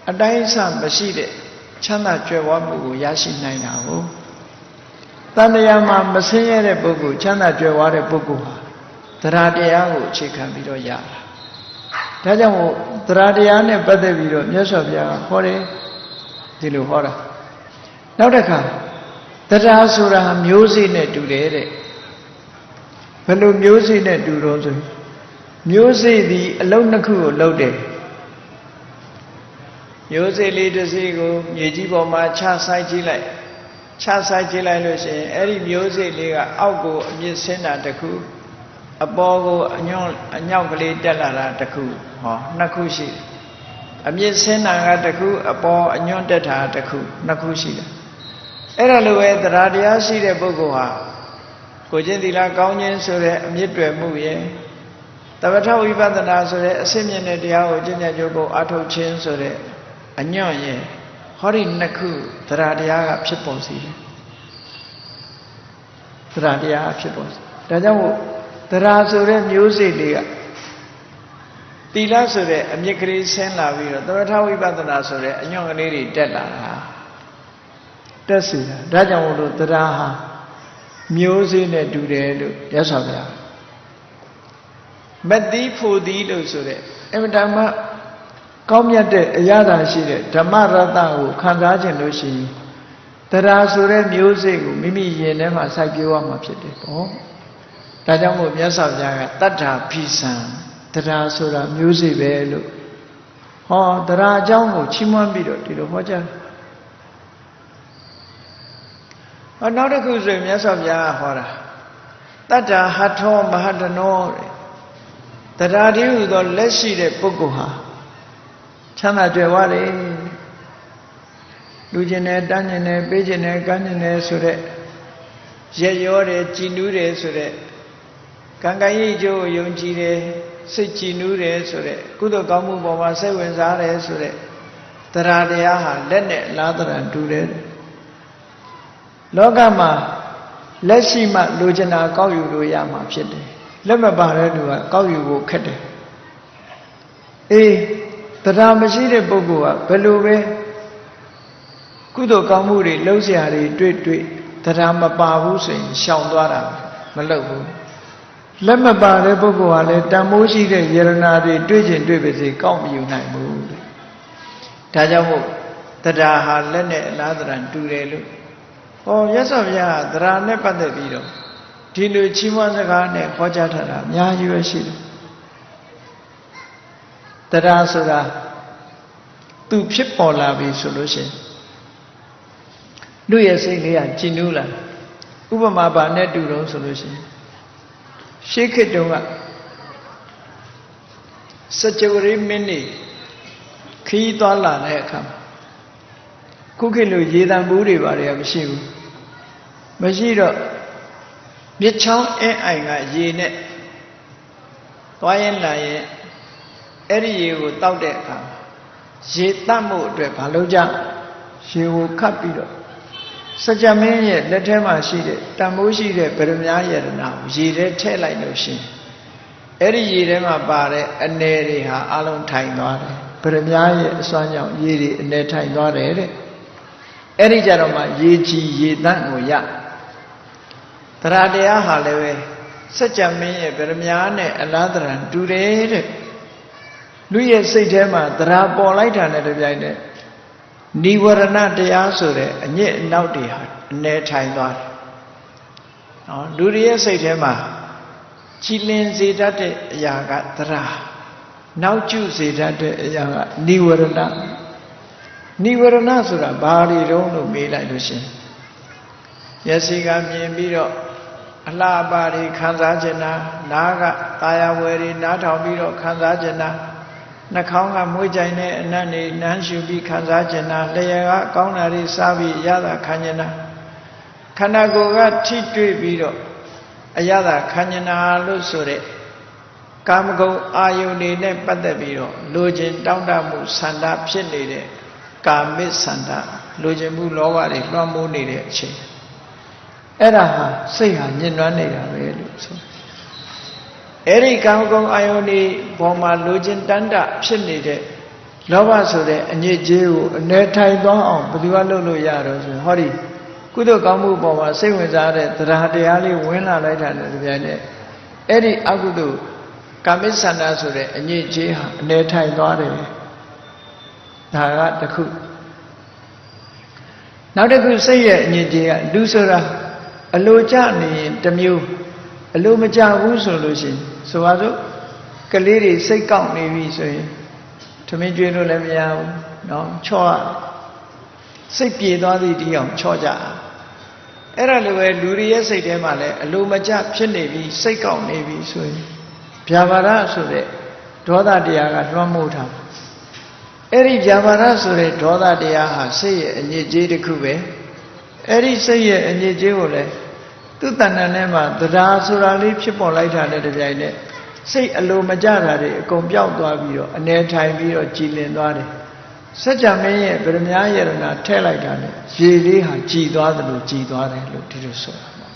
အတိုင်းအဆမရှိတဲ့ချမ်းသာကြွယ်ဝမှုကိုရရှိနိုင်တာကိုတဏှာမှာမဆင်းရဲတဲ့ပုဂ္ဂိုလ်ချမ်းသာကြွယ်ဝတဲ့ပုဂ္ဂိုလ်ဟာတရားတရားကိုအခြေခံပြီးတော့ရတာဒါကြောင့်မို့တရားတရားနဲ့ပတ်သက်ပြီးတော့မြတ်စွာဘုရားဟောတယ်ဒီလိုဟောတာနောက်တစ်ခါတရားဆိုတာမျိုးစေ့နဲ့တူတယ်တဲ့ဘယ်လိုမျိုးစေ့နဲ့တူတော့ဆိုမျိုးစေ့သည်အလုံးနှစ်ခုကိုလုပ်တယ်မျိုးစေ့လေးတစ်စီးကိုမြေကြီးပေါ်မှာချဆိုင်ကြည့်လိုက်လို့ရှိရင်အဲ့ဒီမျိုးစေ့လေးကအောက်ကိုအမြင့်ဆင်းတာတစ်ခုအပေါ်ကိုအညောက်ကလေးတက်လာတာတစ်ခုဟောနှစ်ခုရှိတယ်အမြင့်ဆင်းတာကတစ်ခုအပေါ်အညွန့်တက်တာတစ်ခုနှစ်ခုရှိတယ်အဲ့ဒါလိုပဲတရားတရားရှိတဲ့ပုဂ္ဂိုလ်ဟာကိုချင်းသီလကောင်းခြင်းဆိုတဲ့အမြင့်တွယ်မှုရဲ့သမထဝိပဿနာဆိုတဲ့အစစ်မြင့်တဲ့တရားကိုကျင့်ကြံကြိုးကိုအားထုတ်ခြင်းဆိုတဲ့အညွန့်ရဲ့ဟောဒီနှစ်ခုတရားတရားကဖြစ်ပေါ်စေတယ်တရားတရားဖြစ်ပေါ်စေဒါကြောင့်မို့တရားဆိုတဲ့မျိုးစေ့တွေကသီလဆိုတဲ့အမြင့်ကလေးဆင်းလာပြီးတော့သမထဝိပဿနာဆိုတဲ့အညွန့်ကလေးတွေတက်လာတာတက်စီတာဒါကြောင့်မို့လို့တရားဟာမျိုးစေ့နဲ့တူတယ်လို့ရသော်ဗျာမတိဖို့သည်လို့ဆိုတဲ့အမတမကောင်းမြတ်တဲ့အရာသာရှိတဲ့ဓမ္မရတ္တကိုခံစားခြင်းလို့ရှိရင်တရားဆိုတဲ့မျိုးစေ့ကိုမိမိရင်ထဲမှာစိုက်ပျိုးရမှာဖြစ်တယ်ပေါ့ဒါကြောင့်မို့မြတ်စွာဘုရားကတတ္ထာဖိစံတရားဆိုတာမျိုးစေ့ပဲလို့ဟောတရားအကြောင်းကိုချီးမွမ်းပြီးတော့ဒီလိုဟောကြားနောက်တစ်ခုဆိုရင်မြတ်စွာဘုရားဟောတာတတ္တဟထောမဟတနောတဲ့ တရားတည်းဟူသောလက်ရှိတဲ့ပုဂ္ဂိုလ်ဟာချမ်းသာကြွယ်ဝတယ်လူကျင်တယ်တန်းကျင်တယ်ပေးကျင်တယ်ကမ်းကျင်တယ်ဆိုတဲ့ရက်ရောတယ်ကြည်နူးတယ်ဆိုတဲ့ကံကံရိပ်ကျိုးယုံကြည်တယ်စိတ်ကြည်နူးတယ်ဆိုတဲ့ကုသိုလ်ကောင်းမှုပေါ်မှာစိတ်ဝင်စားတယ်ဆိုတဲ့တရားတရားဟာလက်နဲ့လားတရံတူတယ်လောကမှာလက်ရှိမှလိုချင်တာကောက်ယူလို့ရမှာဖြစ်တယ်လက်မပါတဲ့လူကကောက်ယူဖို့ခက်တယ်အေးတရားမရှိတဲ့ပုဂ္ဂိုလ်ကဘယ်လိုပဲကုသိုလ်ကောင်းမှုတွေလှုပ်ရှားတွေတွေ့တရားမပါဘူးဆိုရင်ရှောင်သွားတာမလုပ်ဘူးလက်မပါတဲ့ပုဂ္ဂိုလ်ကလည်းတန်မိုးရှိတဲ့ယရနာတွေတွေ့ချင်တွေ့ပါစေကောက်မယူနိုင်ဘူးဒါကြောင့်မို့တရားဟာလက်နဲ့အလားတရံတူတယ်လို့ဟောမြတ်စွာဘုရားတရားနဲ့ပတ်သက်ပြီးတော့ဒီလိုချီးမွမ်းစကားနဲ့ဟောကြားထားတာအများကြီးပဲရှိတယ်တရားဆိုတာသူဖြစ်ပေါ်လာပြီဆိုလို့ရှိရင်လူရဲ့စိတ်လေးကကြည်နူးလာဥပမာပါနဲ့တူတော့ဆိုလို့ရှိရင်ရှေးခေတ်တုန်းကစကြဝဠာမင်းနေခီးသွားလာတဲ့အခါခုခေတ်လိုရေတံဘူးတွေပါတယ်မရှိဘူးမရှိတော့မြစ်ချောင်းအင်းအိုင်ကရေနဲ့သွားရင်လာရင်အဲ့ဒီရေကိုတောက်တဲ့အခါရေတတ်မှုအတွက်မလုပ်ကြရေကိုခတ်ပြီးတော့စကြမင်းရဲ့လက်ထဲမှာရှိတဲ့တန်မိုးရှိတဲ့ဗရမ ्या ယရနာကိုရေထဲထည့်လိုက်လို့ရှိရင်အဲ့ဒီရေထဲမှာပါတဲ့အနယ်တွေဟာအလုံးထိုင်သွားတယ်ဗရမ ्या ရဲ့အစွမ်းကြောင့်ရေတွေအနယ်ထိုင်သွားတယ်တဲ့အဲ့ဒီကြတော့မှရေကြည်ရေတန့်ကိုရတရားတရားဟာလည်းပဲစัจ जा မင်းရဲ့ဗရမ ्या နဲ့အလားတရံတူတယ်တဲ့လူရဲ့စိတ်ထဲမှာတရားပေါ်လိုက်တာနဲ့တပြိုင်တည်းနိဝရဏတရားဆိုတဲ့အညစ်အနောက်တွေဟာအနေထိုင်သွားတယ်။နော်လူရဲ့စိတ်ထဲမှာကြည်လင်စေတတ်တဲ့အရာကတရားနောက်ကျစေတတ်တဲ့အရာကနိဝရဏနိဝရဏဆိုတာဘာတွေတုံးလို့မေးလိုက်လို့ရှင်မျက်စိကမြင်ပြီးတော့အလှအပတွေခံစားခြင်းနာနားကတာယာဝယ်တွေနားထောင်ပြီးတော့ခံစားခြင်းနာနှာခေါင်းကမွေးကြိုင်တဲ့အနံ့တွေနမ်းရှူပြီးခံစားခြင်းနာလျှာကကောင်းတာတွေစားပြီးရတာခံခြင်းနာခန္ဓာကိုယ်ကထိတွေ့ပြီးတော့အရသာခံခြင်းနာလို့ဆိုတဲ့ကာမဂုဏ်အာယုန်တွေနဲ့ပတ်သက်ပြီးတော့လိုချင်တောင့်တမှုဆန္ဒဖြစ်နေတဲ့ကာမိဆန္ဒလိုချင်မှုလောဘတွေလွှမ်းမိုးနေတဲ့အချိန်အဲ့ဒါဟာစိတ်ဟာညှဉ်းနှွမ်းနေတာပဲလို့ဆိုအဲ့ဒီကာမဂုဏ်အာယုန်ဒီဘောမှာလိုချင်တန်တဖြစ်နေတဲ့လောဘဆိုတဲ့အညစ်အကြေးကိုအနေထိုင်သွားအောင်ဘယ်သူကလုပ်လို့ရတော့ဆိုဟောဒီကုသိုလ်ကောင်းမှုပေါ်မှာစိတ်ဝင်စားတဲ့တရားတရားလေးဝင်လာလိုက်တာနဲ့တပြိုင်နက်အဲ့ဒီအကုသိုလ်ကာမိဆန္ဒဆိုတဲ့အညစ်အကြေးဟာအနေထိုင်သွားတယ်ဒါကတစ်ခုနောက်တစ်ခုစိတ်ရဲ့အညစ်အကြေးကလူဆိုတာအလိုကျနေရင်တစ်မျိုးအလိုမကျဘူးဆိုလို့ရှိရင်ဆိုပါစို့ကလေးတွေစိတ်ကောက်နေပြီဆိုရင်ထမင်းကျွေးလို့လည်းမရဘူးเนาะချော့စိတ်ပြေသွားသည့်ဒီအောင်ချော့ကြအဲ့ဒါလိုပဲလူတွေရဲ့စိတ်ထဲမှာလည်းအလိုမကျဖြစ်နေပြီစိတ်ကောက်နေပြီဆိုရင်ဗျာပါဒဆိုတဲ့ဒေါသတရားကလွှမ်းမိုးထားအဲ့ဒီဗျာပါဒဆိုတဲ့ဒေါသတရားဟာစိတ်ရဲ့အညစ်အကြေးတစ်ခုပဲအဲ့ဒီစိတ်ရဲ့အညစ်အကြေးကိုလည်းသူ့တဏ္ဍာထဲမှာတရားဆိုတာလေးဖြစ်ပေါ်လိုက်တာနဲ့တပြိုင်နက်စိတ်အလိုမကျတာတွေအကုန်ပျောက်သွားပြီးတော့အနေထိုင်ပြီးတော့ကြည်လင်သွားတယ်စัจ जा မင်းရဲ့ဗရမ ्या ယရနာထည့်လိုက်တာနဲ့ရေလေးဟာကြည်သွားတယ်လို့ကြည်သွားတယ်လို့ဒီလိုဆိုတာပေါ့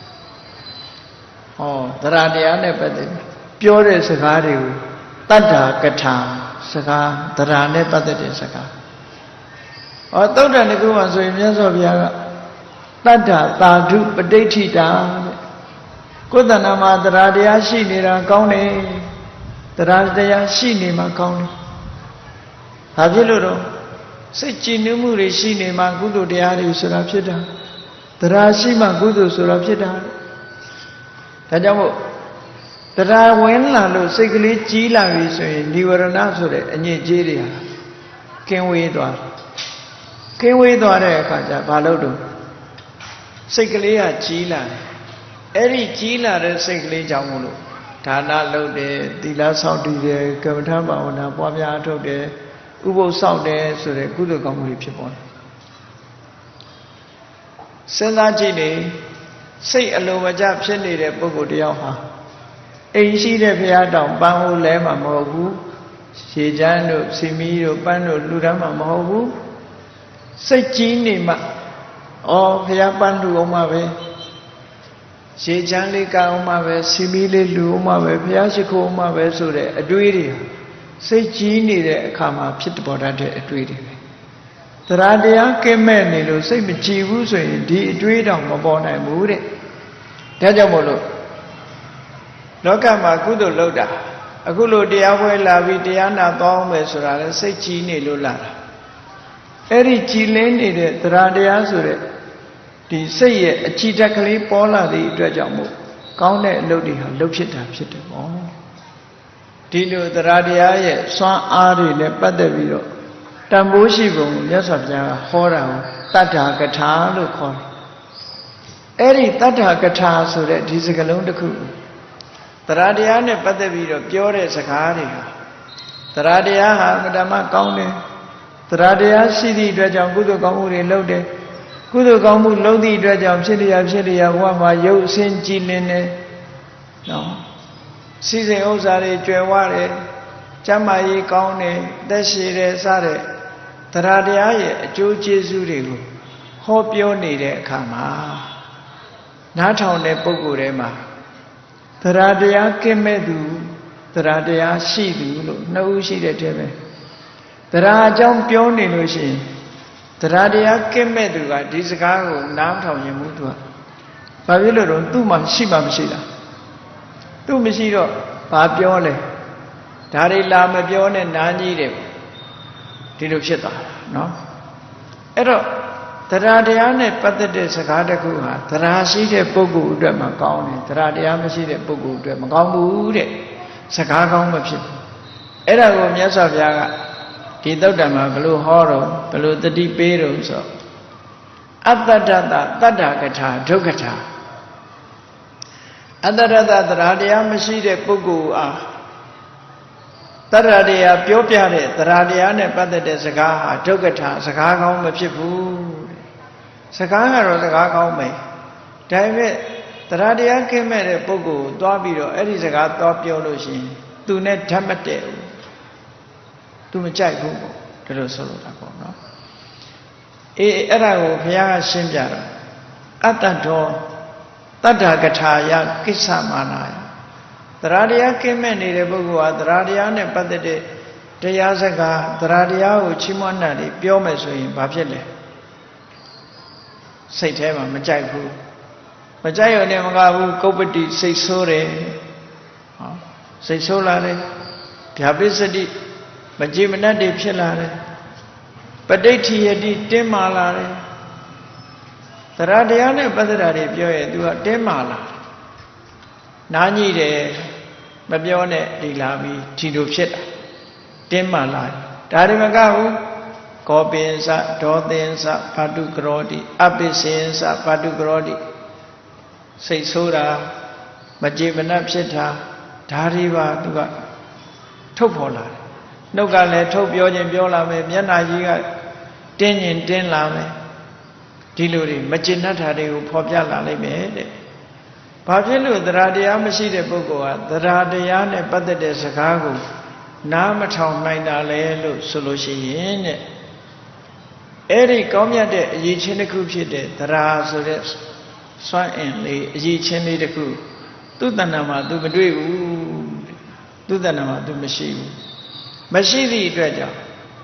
ဟောတရားတရားနဲ့ပတ်သက်ပြောတဲ့စကားတွေကိုတတ္တာကထာစကားတရားနဲ့ပတ်သက်တဲ့စကားဟောသုတ္တန်တကူမှာဆိုရင်မြတ်စွာဘုရားကတတ္တာသာဓုပဋိဋ္ဌိတာတဲ့ကိုယ်တဏ္ဍာမှာတရားတရားရှိနေတာကောင်းတယ်တရားတရားရှိနေမှာကောင်းတယ်ဘာဖြစ်လို့တော့စိတ်ကြည်နူးမှုတွေရှိနေမှာကုသိုလ်တရားတွေဆိုတာဖြစ်တာတရားရှိမှကုသိုလ်ဆိုတာဖြစ်တာဒါကြောင့်မို့တရားဝင်လာလို့စိတ်ကလေးကြီးလာပြီဆိုရင်និဝရဏဆိုတဲ့အညစ်အကြေးတွေဟာကင်းဝေးသွားကင်းဝေးသွားတဲ့အခါကျဘာလို့တော့စိတ်ကလေးကကြီးလာတယ်အဲ့ဒီကြီးလာတဲ့စိတ်ကလေးကြောင့်မို့လို့ ဒါနလုပ်တယ်သီလစောင့်တည်တယ်ကမ္မထာဘာဝနာပွားများအထုတ်တယ်ဥပုသ်စောင့်တယ်ဆိုတဲ့ကုသိုလ်ကောင်းမှုတွေဖြစ်ပေါ်တယ်စဉ်းစားကြည့်နေစိတ်အလိုမကျဖြစ်နေတဲ့ပုဂ္ဂိုလ်တယောက်ဟာအိမ်ရှိတဲ့ဘုရားတောင်ပန်းဟိုလဲမှာမဟုတ်ဘူးရှေချမ်းတို့စီမီတို့ပန်းတို့လူတန်းမှာမဟုတ်ဘူးစိတ်ကြီးနေမှဩဘုရားပန်းလူအောင်မှာပဲရှေချမ်းလေးကောင်းအောင်မှာပဲစီမီလေးလူအောင်မှာပဲဘုရားရှိခိုးအောင်မှာပဲဆိုတဲ့အတွေးတွေစိတ်ကြီးနေတဲ့အခါမှာဖြစ်ပေါ်တတ်တဲ့အတွေးတွေပဲတရားတရားကင်းမဲ့နေလို့စိတ်မကြည်ဘူးဆိုရင်ဒီအတွေးတောင်မပေါ်နိုင်ဘူးတဲ့ဒါကြောင့်မို့လို့လောကမှာကုသိုလ်လုပ်တာအခုလိုတရားပွဲလာပြီးတရားနာသွားအောင်မယ်ဆိုတာလဲစိတ်ကြည်နေလို့လာတာအဲ့ဒီကြည်လင်းနေတဲ့တရားတရားဆိုတဲ့ဒီစိတ်ရဲ့အကြည်ဓာတ်ကလေးပေါ်လာသည့်အတွက်ကြောင့်မို့ကောင်းတဲ့အလုပ်တွေဟာလုပ်ဖြစ်တာဖြစ်တယ်ပေါ့ဒီလိုတရားတရားရဲ့စွမ်းအားတွေနဲ့ပတ်သက်ပြီးတော့တန်ဖိုးရှိပုံမြတ်စွာဘုရားဟောတာကိုတတ္ထာကထာလို့ခေါ်တယ်အဲ့ဒီတတ္ထာကထာဆိုတဲ့ဒီစကားလုံးတစ်ခုတရားတရားနဲ့ပတ်သက်ပြီးတော့ပြောတဲ့စကားတွေဟာတရားတရားဟာအမှန်တမ်းကောင်းတယ်တရားတရားရှိသည့်အတွက်ကြောင့်ကုသိုလ်ကောင်းမှုတွေလုပ်တယ်ကုသိုလ်ကောင်းမှုလုပ်သည့်အတွက်ကြောင့်ဖြစ်လျာဘဝမှာရုပ်အစဉ်ကြည်လင်တယ်နော်စီစဉ်ဥစ္စာတွေကျွယ်ဝတယ်ကျမ်းမာရေးကောင်းတယ်သက်ရှည်တယ်စတဲ့တရားတရားရဲ့အကျိုးကျေးဇူးတွေကိုဟောပြောနေတဲ့အခါမှာနားထောင်တဲ့ပုဂ္ဂိုလ်တွေမှာတရားတရားကင်းမဲ့သူတရားတရားရှိသူလို့နှစ်ဦးရှိတဲ့တည်းပဲတရားအကြောင်းပြောနေလို့ရှိရင်တရားတရားကင်းမဲ့သူကဒီစကားကိုနားထောင်ရင်မှုသူကဘာဖြစ်လို့တော့သူ့မှာရှိမှမရှိတာသူ့မရှိတော့ဘာပြောလဲဒါတွေလာမပြောနဲ့နားကြီးတယ်ဒီလိုဖြစ်သွားတာနော်အဲ့တော့တရားတရားနဲ့ပတ်သက်တဲ့စကားတစ်ခုဟာတရားရှိတဲ့ပုဂ္ဂိုလ်အတွက်မှကောင်းတယ်တရားတရားမရှိတဲ့ပုဂ္ဂိုလ်အတွက်မကောင်းဘူးတဲ့စကားကောင်းမဖြစ်ဘူးအဲ့ဒါကိုမြတ်စွာဘုရားကဒီသုတ်တံမှာဘယ်လိုဟောတော့ဘယ်လိုတတိပေးတော့ဆိုအတ္တတတတတ္တကထာဒုက္ခထာအတ္တတတတရားတရားမရှိတဲ့ပုဂ္ဂိုလ်အားတရားတရားပြောပြတဲ့တရားတရားနဲ့ပတ်သက်တဲ့စကားဟာဒုက္ခထာစကားကောင်းမဖြစ်ဘူးစကားကတော့စကားကောင်းမယ်ဒါပေမဲ့တရားတရားကင်းမဲ့တဲ့ပုဂ္ဂိုလ်ကိုသွားပြီးတော့အဲ့ဒီစကားသွားပြောလို့ရှိရင်သူနဲ့ဓာတ်မတည့်ဘူးသူမကြိုက်ဘူးပေါ့ဒါလိုဆိုလိုတာပေါ့နော်အေးအဲ့ဒါကိုဘုရားကရှင်းပြတော့အတ္တတော်တတ္ထာကထာယကိစ္စမာနာယတရားတရားကင်းမဲ့နေတဲ့ပုဂ္ဂိုလ်ဟာတရားတရားနဲ့ပတ်သက်တဲ့တရားစကားတရားတရားကိုချီးမွမ်းတာတွေပြောမယ်ဆိုရင်ဘာဖြစ်လဲစိတ်ထဲမှာမကြိုက်ဘူးမကြိုက်ရုံနဲ့မကဘူးကုပ္ပတိစိတ်ဆိုးတယ်ဟောစိတ်ဆိုးလာတယ်ဗျာပစ္စတိမကြည်မနှက်တွေဖြစ်လာတယ်ပဋိဋ္ဌိယတိတင်းမာလာတယ်တရားတရားနဲ့ပတ်သက်တာတွေပြောရင် तू ကတင်းမာလာနားညိတယ်မပြောနဲ့ဒီလာပြီးဒီလိုဖြစ်တာတင်းမာလာဒါတွေမကဘူးကောပင်္စဒောသင်္စဘာတုကရောတိအပိစင်္စဘာတုကရောတိစိတ်ဆိုးတာမကြည်မနှက်ဖြစ်တာဒါတွေပါ तू ကထုတ်ဖော်လာတယ်နှုတ်ကလည်းထုတ်ပြောခြင်းပြောလာမယ်မျက်နှာကြီးကတင်းရင်တင်းလာမယ်ဒီလိုတွေမကျင်တတ်တာတွေကိုဖော်ပြလာလိမ့်မယ်တဲ့ဘာဖြစ်လို့တရားတရားမရှိတဲ့ပုဂ္ဂိုလ်ဟာတရားတရားနဲ့ပတ်သက်တဲ့စကားကိုနားမထောင်နိုင်တာလဲလို့ဆိုလို့ရှိရင်တဲ့အဲ့ဒီကောင်းမြတ်တဲ့အရေးချင်းတစ်ခုဖြစ်တဲ့တရားဆိုတဲ့စွမ်းအင်လေးအရေးချင်းလေးတစ်ခုသူ့တဏ္ဍာမှာ तू မတွေ့ဘူးသူ့တဏ္ဍာမှာ तू မရှိဘူးမရှိသည့်အတွက်ကြောင့်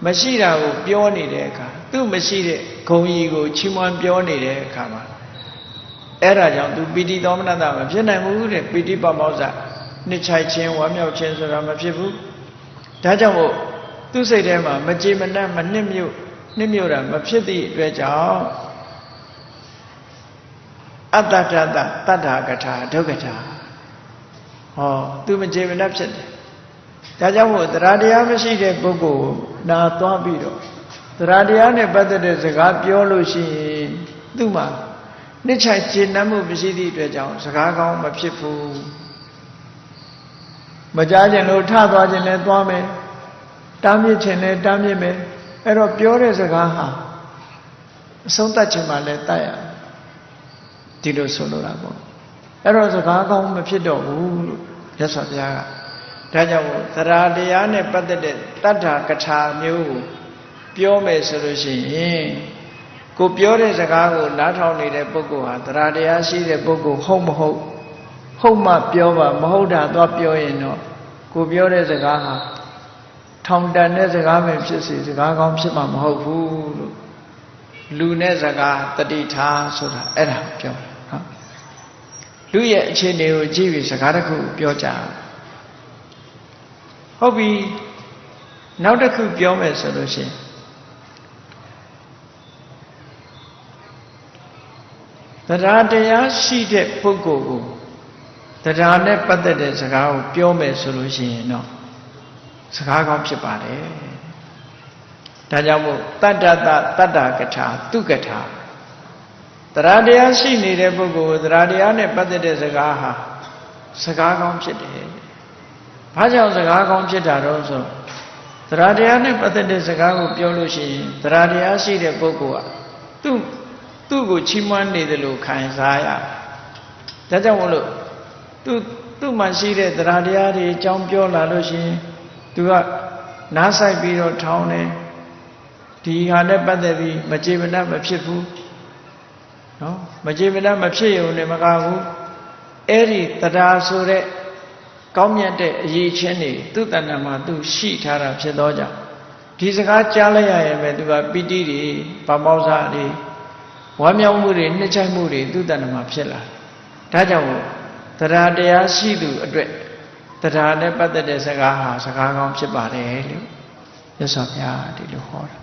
မရှိတာကိုပြောနေတဲ့အခါသူ့မရှိတဲ့ဂုဏ်ကြီးကိုချီးမွမ်းပြောနေတဲ့အခါမှာအဲ့ဒါကြောင့် तू ပီတိသောမနတမဖြစ်နိုင်ဘူးတဲ့ပီတိပမောဇ္ဇနှစ်ချိုက်ခြင်းဝမ်းမြောက်ခြင်းဆိုတာမဖြစ်ဘူးဒါကြောင့်မို့သူ့စိတ်ထဲမှာမကြေမနက်မနှစ်မြို့တာမဖြစ်သည့်အတွက်ကြောင့်အတ္တတတတတ္ထာကထာဒုက္ခထာဟော तू မကြေမနက်ဖြစ်တယ်ဒါကြောင့်မို့တရားတရားမရှိတဲ့ပုဂ္ဂိုလ်နာသွားပြီးတော့တရားတရားနဲ့ပတ်သက်တဲ့စကားပြောလို့ရှိရင်သူ့မှာနှစ်ချိုက်ကျေနပ်မှုမရှိသည့်အတွက်ကြောင့်စကားကောင်းမဖြစ်ဘူး မကြားခြင်းလို့ထသွားခြင်းလည်းသွားမယ်တားမြစ်ခြင်းလည်းတားမြစ်မယ်အဲ့တော့ပြောတဲ့စကားဟာအဆုံးသတ်ခြင်းမှလည်းတတ်ရဒီလိုဆိုလိုတာပေါ့အဲ့တော့စကားကောင်းမဖြစ်တော့ဘူးလို့မြတ်စွာဘုရားကဒါကြောင့်သရတရားနဲ့ပတ်သက်တဲ့တတ္ထာကထာမျိုးကိုပြောမယ်ဆိုလို့ရှိရင်ကိုပြောတဲ့စကားကိုနားထောင်နေတဲ့ပုဂ္ဂိုလ်ဟာသရတရားရှိတဲ့ပုဂ္ဂိုလ်ဟုတ်မဟုတ်ဟုတ်မှပြောပါမဟုတ်တာတော့ပြောရင်တော့ကိုပြောတဲ့စကားဟာထောင်တန်တဲ့စကားပဲဖြစ်စေစကားကောင်းဖြစ်မှာမဟုတ်ဘူးလို့လူနဲ့စကားတတိထားဆိုတာအဲ့ဒါပြောနော်လူရဲ့အခြေအနေကိုကြည့်ပြီးစကားတစ်ခုပြောကြဟုတ်ပြီနောက်တစ်ခုပြောမယ်ဆိုလို့ရှိရင်တရားတရားရှိတဲ့ပုဂ္ဂိုလ်ကိုတရားနဲ့ပတ်သက်တဲ့စကားကိုပြောမယ်ဆိုလို့ရှိရင်တော့စကားကောင်းဖြစ်ပါတယ်ဒါကြောင့်မို့တတ္တကထာသူကထာတရားတရားရှိနေတဲ့ပုဂ္ဂိုလ်တရားတရားနဲ့ပတ်သက်တဲ့စကားဟာစကားကောင်းဖြစ်တယ်ဘာကြောင့်စကားကောင်းဖြစ်တာတော့ဆိုတရားတရားနဲ့ပတ်သက်တဲ့စကားကိုပြောလို့ရှိရင်တရားတရားရှိတဲ့ပုဂ္ဂိုလ်ကသူ့ကိုချီးမွမ်းနေတယ်လို့ခံစားရဒါကြောင့်မို့လို့သူ့မှာရှိတဲ့တရားတရားတွေအကြောင်းပြောလာလို့ရှိရင်သူကနားဆိုင်ပြီးတော့ထောင်းတယ်ဒီဟာနဲ့ပတ်သက်ပြီးမကြေမနပ်မဖြစ်ဘူးနော်မကြေမနပ်မဖြစ်ရုံနဲ့မကဘူးအဲ့ဒီတရားဆိုတဲ့ကောင်းမြတ်တဲ့အရေးချင်းတွေသူ့တဏ္ဍာမှာသူရှိထားတာဖြစ်သောကြောင့်ဒီစကားကြားလိုက်ရရင်ပဲသူကပီတိတွေဗမောဇာတွေဝမ်းမြောက်မှုတွေနှိမ့်ချမှုတွေသူ့တဏ္ဍာမှာဖြစ်လာဒါကြောင့်တရားတရားရှိသူအတွက်တရားနဲ့ပတ်သက်တဲ့စကားဟာစကားကောင်းဖြစ်ပါတယ်လို့မြတ်စွာဘုရားဒီလိုဟောတာ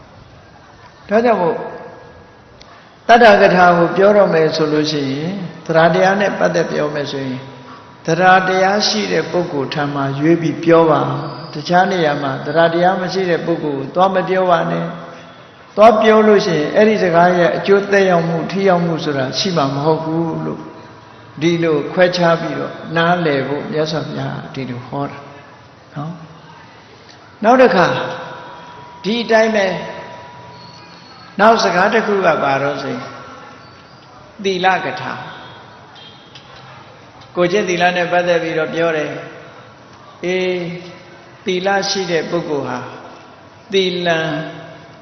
ဒါကြောင့်မို့တတ္တကထာကိုပြောတော့မယ်ဆိုလို့ရှိရင်တရားတရားနဲ့ပတ်သက်ပြောမယ်ဆိုရင်တရားတရားရှိတဲ့ပုဂ္ဂိုလ်ထံမှာရွေးပြီးပြောပါတခြားနေရာမှာတရားတရားမရှိတဲ့ပုဂ္ဂိုလ်ကိုသွားမပြောပါနဲ့သွားပြောလို့ရှိရင်အဲ့ဒီစကားရဲ့အကျိုးသက်ရောက်မှုထိရောက်မှုဆိုတာရှိမှာမဟုတ်ဘူးလို့ဒီလိုခွဲခြားပြီးတော့နားလည်ဖို့မြတ်စွာဘုရားဒီလိုဟောတာနော်နောက်တစ်ခါဒီအတိုင်းပဲနောက်စကားတစ်ခုကပါတော့ဆိုရင်သီလကထာကိုကျင့်သီလနဲ့ပတ်သက်ပြီးတော့ပြောတယ်အေးသီလရှိတဲ့ပုဂ္ဂိုလ်ဟာသီလံ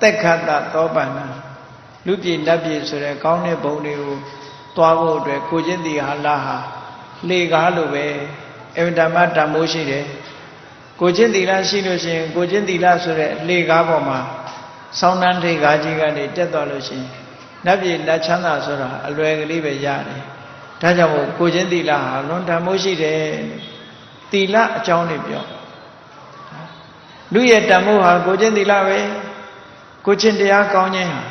သက်ခတသောပန္နလူပြည်နတ်ပြည်ဆိုတဲ့ကောင်းတဲ့ဘုံတွေကိုသွားဖို့အတွက်ကိုကျင့်သီလဟာလေကားလိုပဲအင်တမတန်မိုးရှိတယ်ကိုကျင့်သီလရှိလို့ရှိရင်ကိုကျင့်သီလဆိုတဲ့လေကားပေါ်မှာဆောင်းနှန်းထိပ်ကားကြီးကနေတက်သွားလို့ရှိရင်နတ်ပြည်နတ်ချမ်းသာဆိုတာအလွယ်ကလေးပဲရတယ်ဒါကြောင့်မို့ကိုကျင့်သီလဟာလွန်တန်မိုးရှိတယ်သီလအကြောင်းတွေပြောလူရဲ့တန်မိုးဟာကိုကျင့်သီလပဲကိုကျင့်တရားကောင်းခြင်းဟာ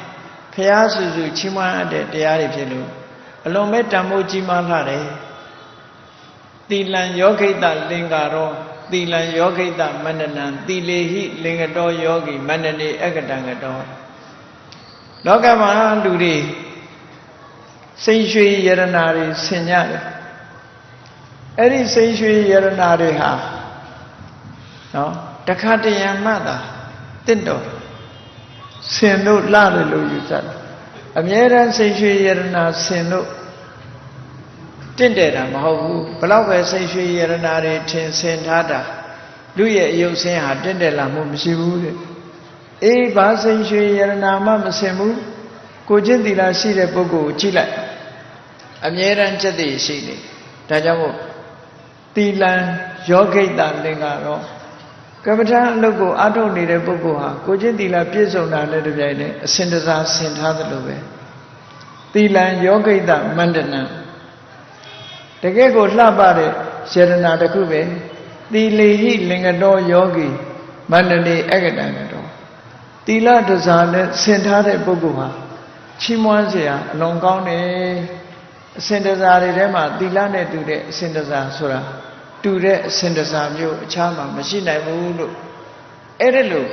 ဖျားစုစုချီးမွမ်းအပ်တဲ့တရားတွေဖြစ်လို့အလုံးမဲ့တန်မိုးကြီးမားလာတယ်သီလံယောဂိတလင်္ကာရောသီလံယောဂိတမန္တနံသီလေဟိလင်္ကတောယောဂီမန္တနေအကတံကတောလောကမှာလူတွေစိတ်ရွှေယရနာတွေဆင်ကြတယ်အဲ့ဒီစိတ်ရွှေယရနာတွေဟာနော်တခါတရံမှသာတင့်တော်ဆင်လို့လှတယ်လို့ယူဆတယ်အမြဲတမ်းစိတ်ရွှေယရနာဆင်လို့တင့်တယ်တာမဟုတ်ဘူးဘလောက်ပဲစိတ်ရွှေယရနာတွေထင်ဆင်ထားတာလူရဲ့အယုတ်ဆင်းဟာတင့်တယ်လာမှုမရှိဘူးတဲ့အေးဘာစိတ်ရွှေယရနာမှမဆင်ဘူးကိုကျင့်သီလရှိတဲ့ပုဂ္ဂိုလ်ကိုကြည့်လိုက်အမြဲတမ်းစက်တည်ရှိနေဒါကြောင့်မို့သီလံယောဂိတလင်္ကာရောကမ္မထာအလုပ်ကိုအားထုတ်နေတဲ့ပုဂ္ဂိုလ်ဟာကိုကျင့်သီလပြည့်စုံတာနဲ့တပြိုင်တည်းအစဉ်တစားဆင်ထားသလိုပဲသီလံယောဂိတမန္တနံတကယ်ကိုလှပတဲ့စေတနာတစ်ခုပဲသီလေဟိလင်္ကတောယောဂီမန္တနေအကတံကတောသီလတစားနဲ့ဆင်ထားတဲ့ပုဂ္ဂိုလ်ဟာချီးမွမ်းเสียအလွန်ကောင်းတယ်အစဉ်တစားတွေထဲမှာသီလနဲ့တူတဲ့အစဉ်တစားဆိုတာတူတဲ့အစဉ်တစားမျိုးအခြားမှာမရှိနိုင်ဘူးလို့အဲ့ဒါလို့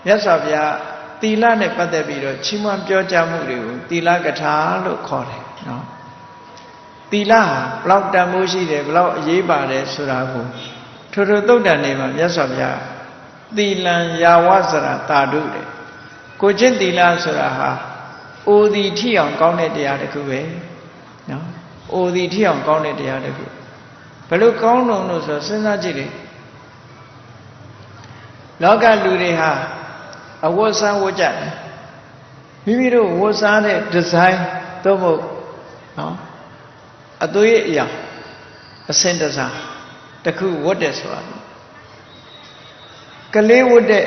မြတ်စွာဘုရားသီလနဲ့ပတ်သက်ပြီးတော့ချီးမွမ်းပြောကြားမှုတွေကိုသီလကထာလို့ခေါ်တယ်နော် တီလဟာဘလောက်တန်ဖိုးရှိတယ်ဘလောက်အရေးပါတယ်ဆိုတာကိုထို့သုတ်တန်နေမှာမြတ်စွာဘုရားသီလံယာဝစရာတာတုတဲ့ကိုကျင့်သီလဆိုတာဟာအိုဒီထိအောင်ကောင်းတဲ့တရားတစ်ခုပဲနော်အိုဒီထိအောင်ကောင်းတဲ့တရားတစ်ခုဘယ်လိုကောင်းလို့ဆိုစဉ်းစားကြည့်လေလောကလူတွေဟာအဝတ်စားဝတ်ကြတယ်မိမိတို့ဝတ်စားတဲ့ဒီဇိုင်းသို့မဟုတ်နော်အသွေးအရာအစင်တစားတစ်ခုဝတ်တယ်ဆိုတာကလေးဝတ်တဲ့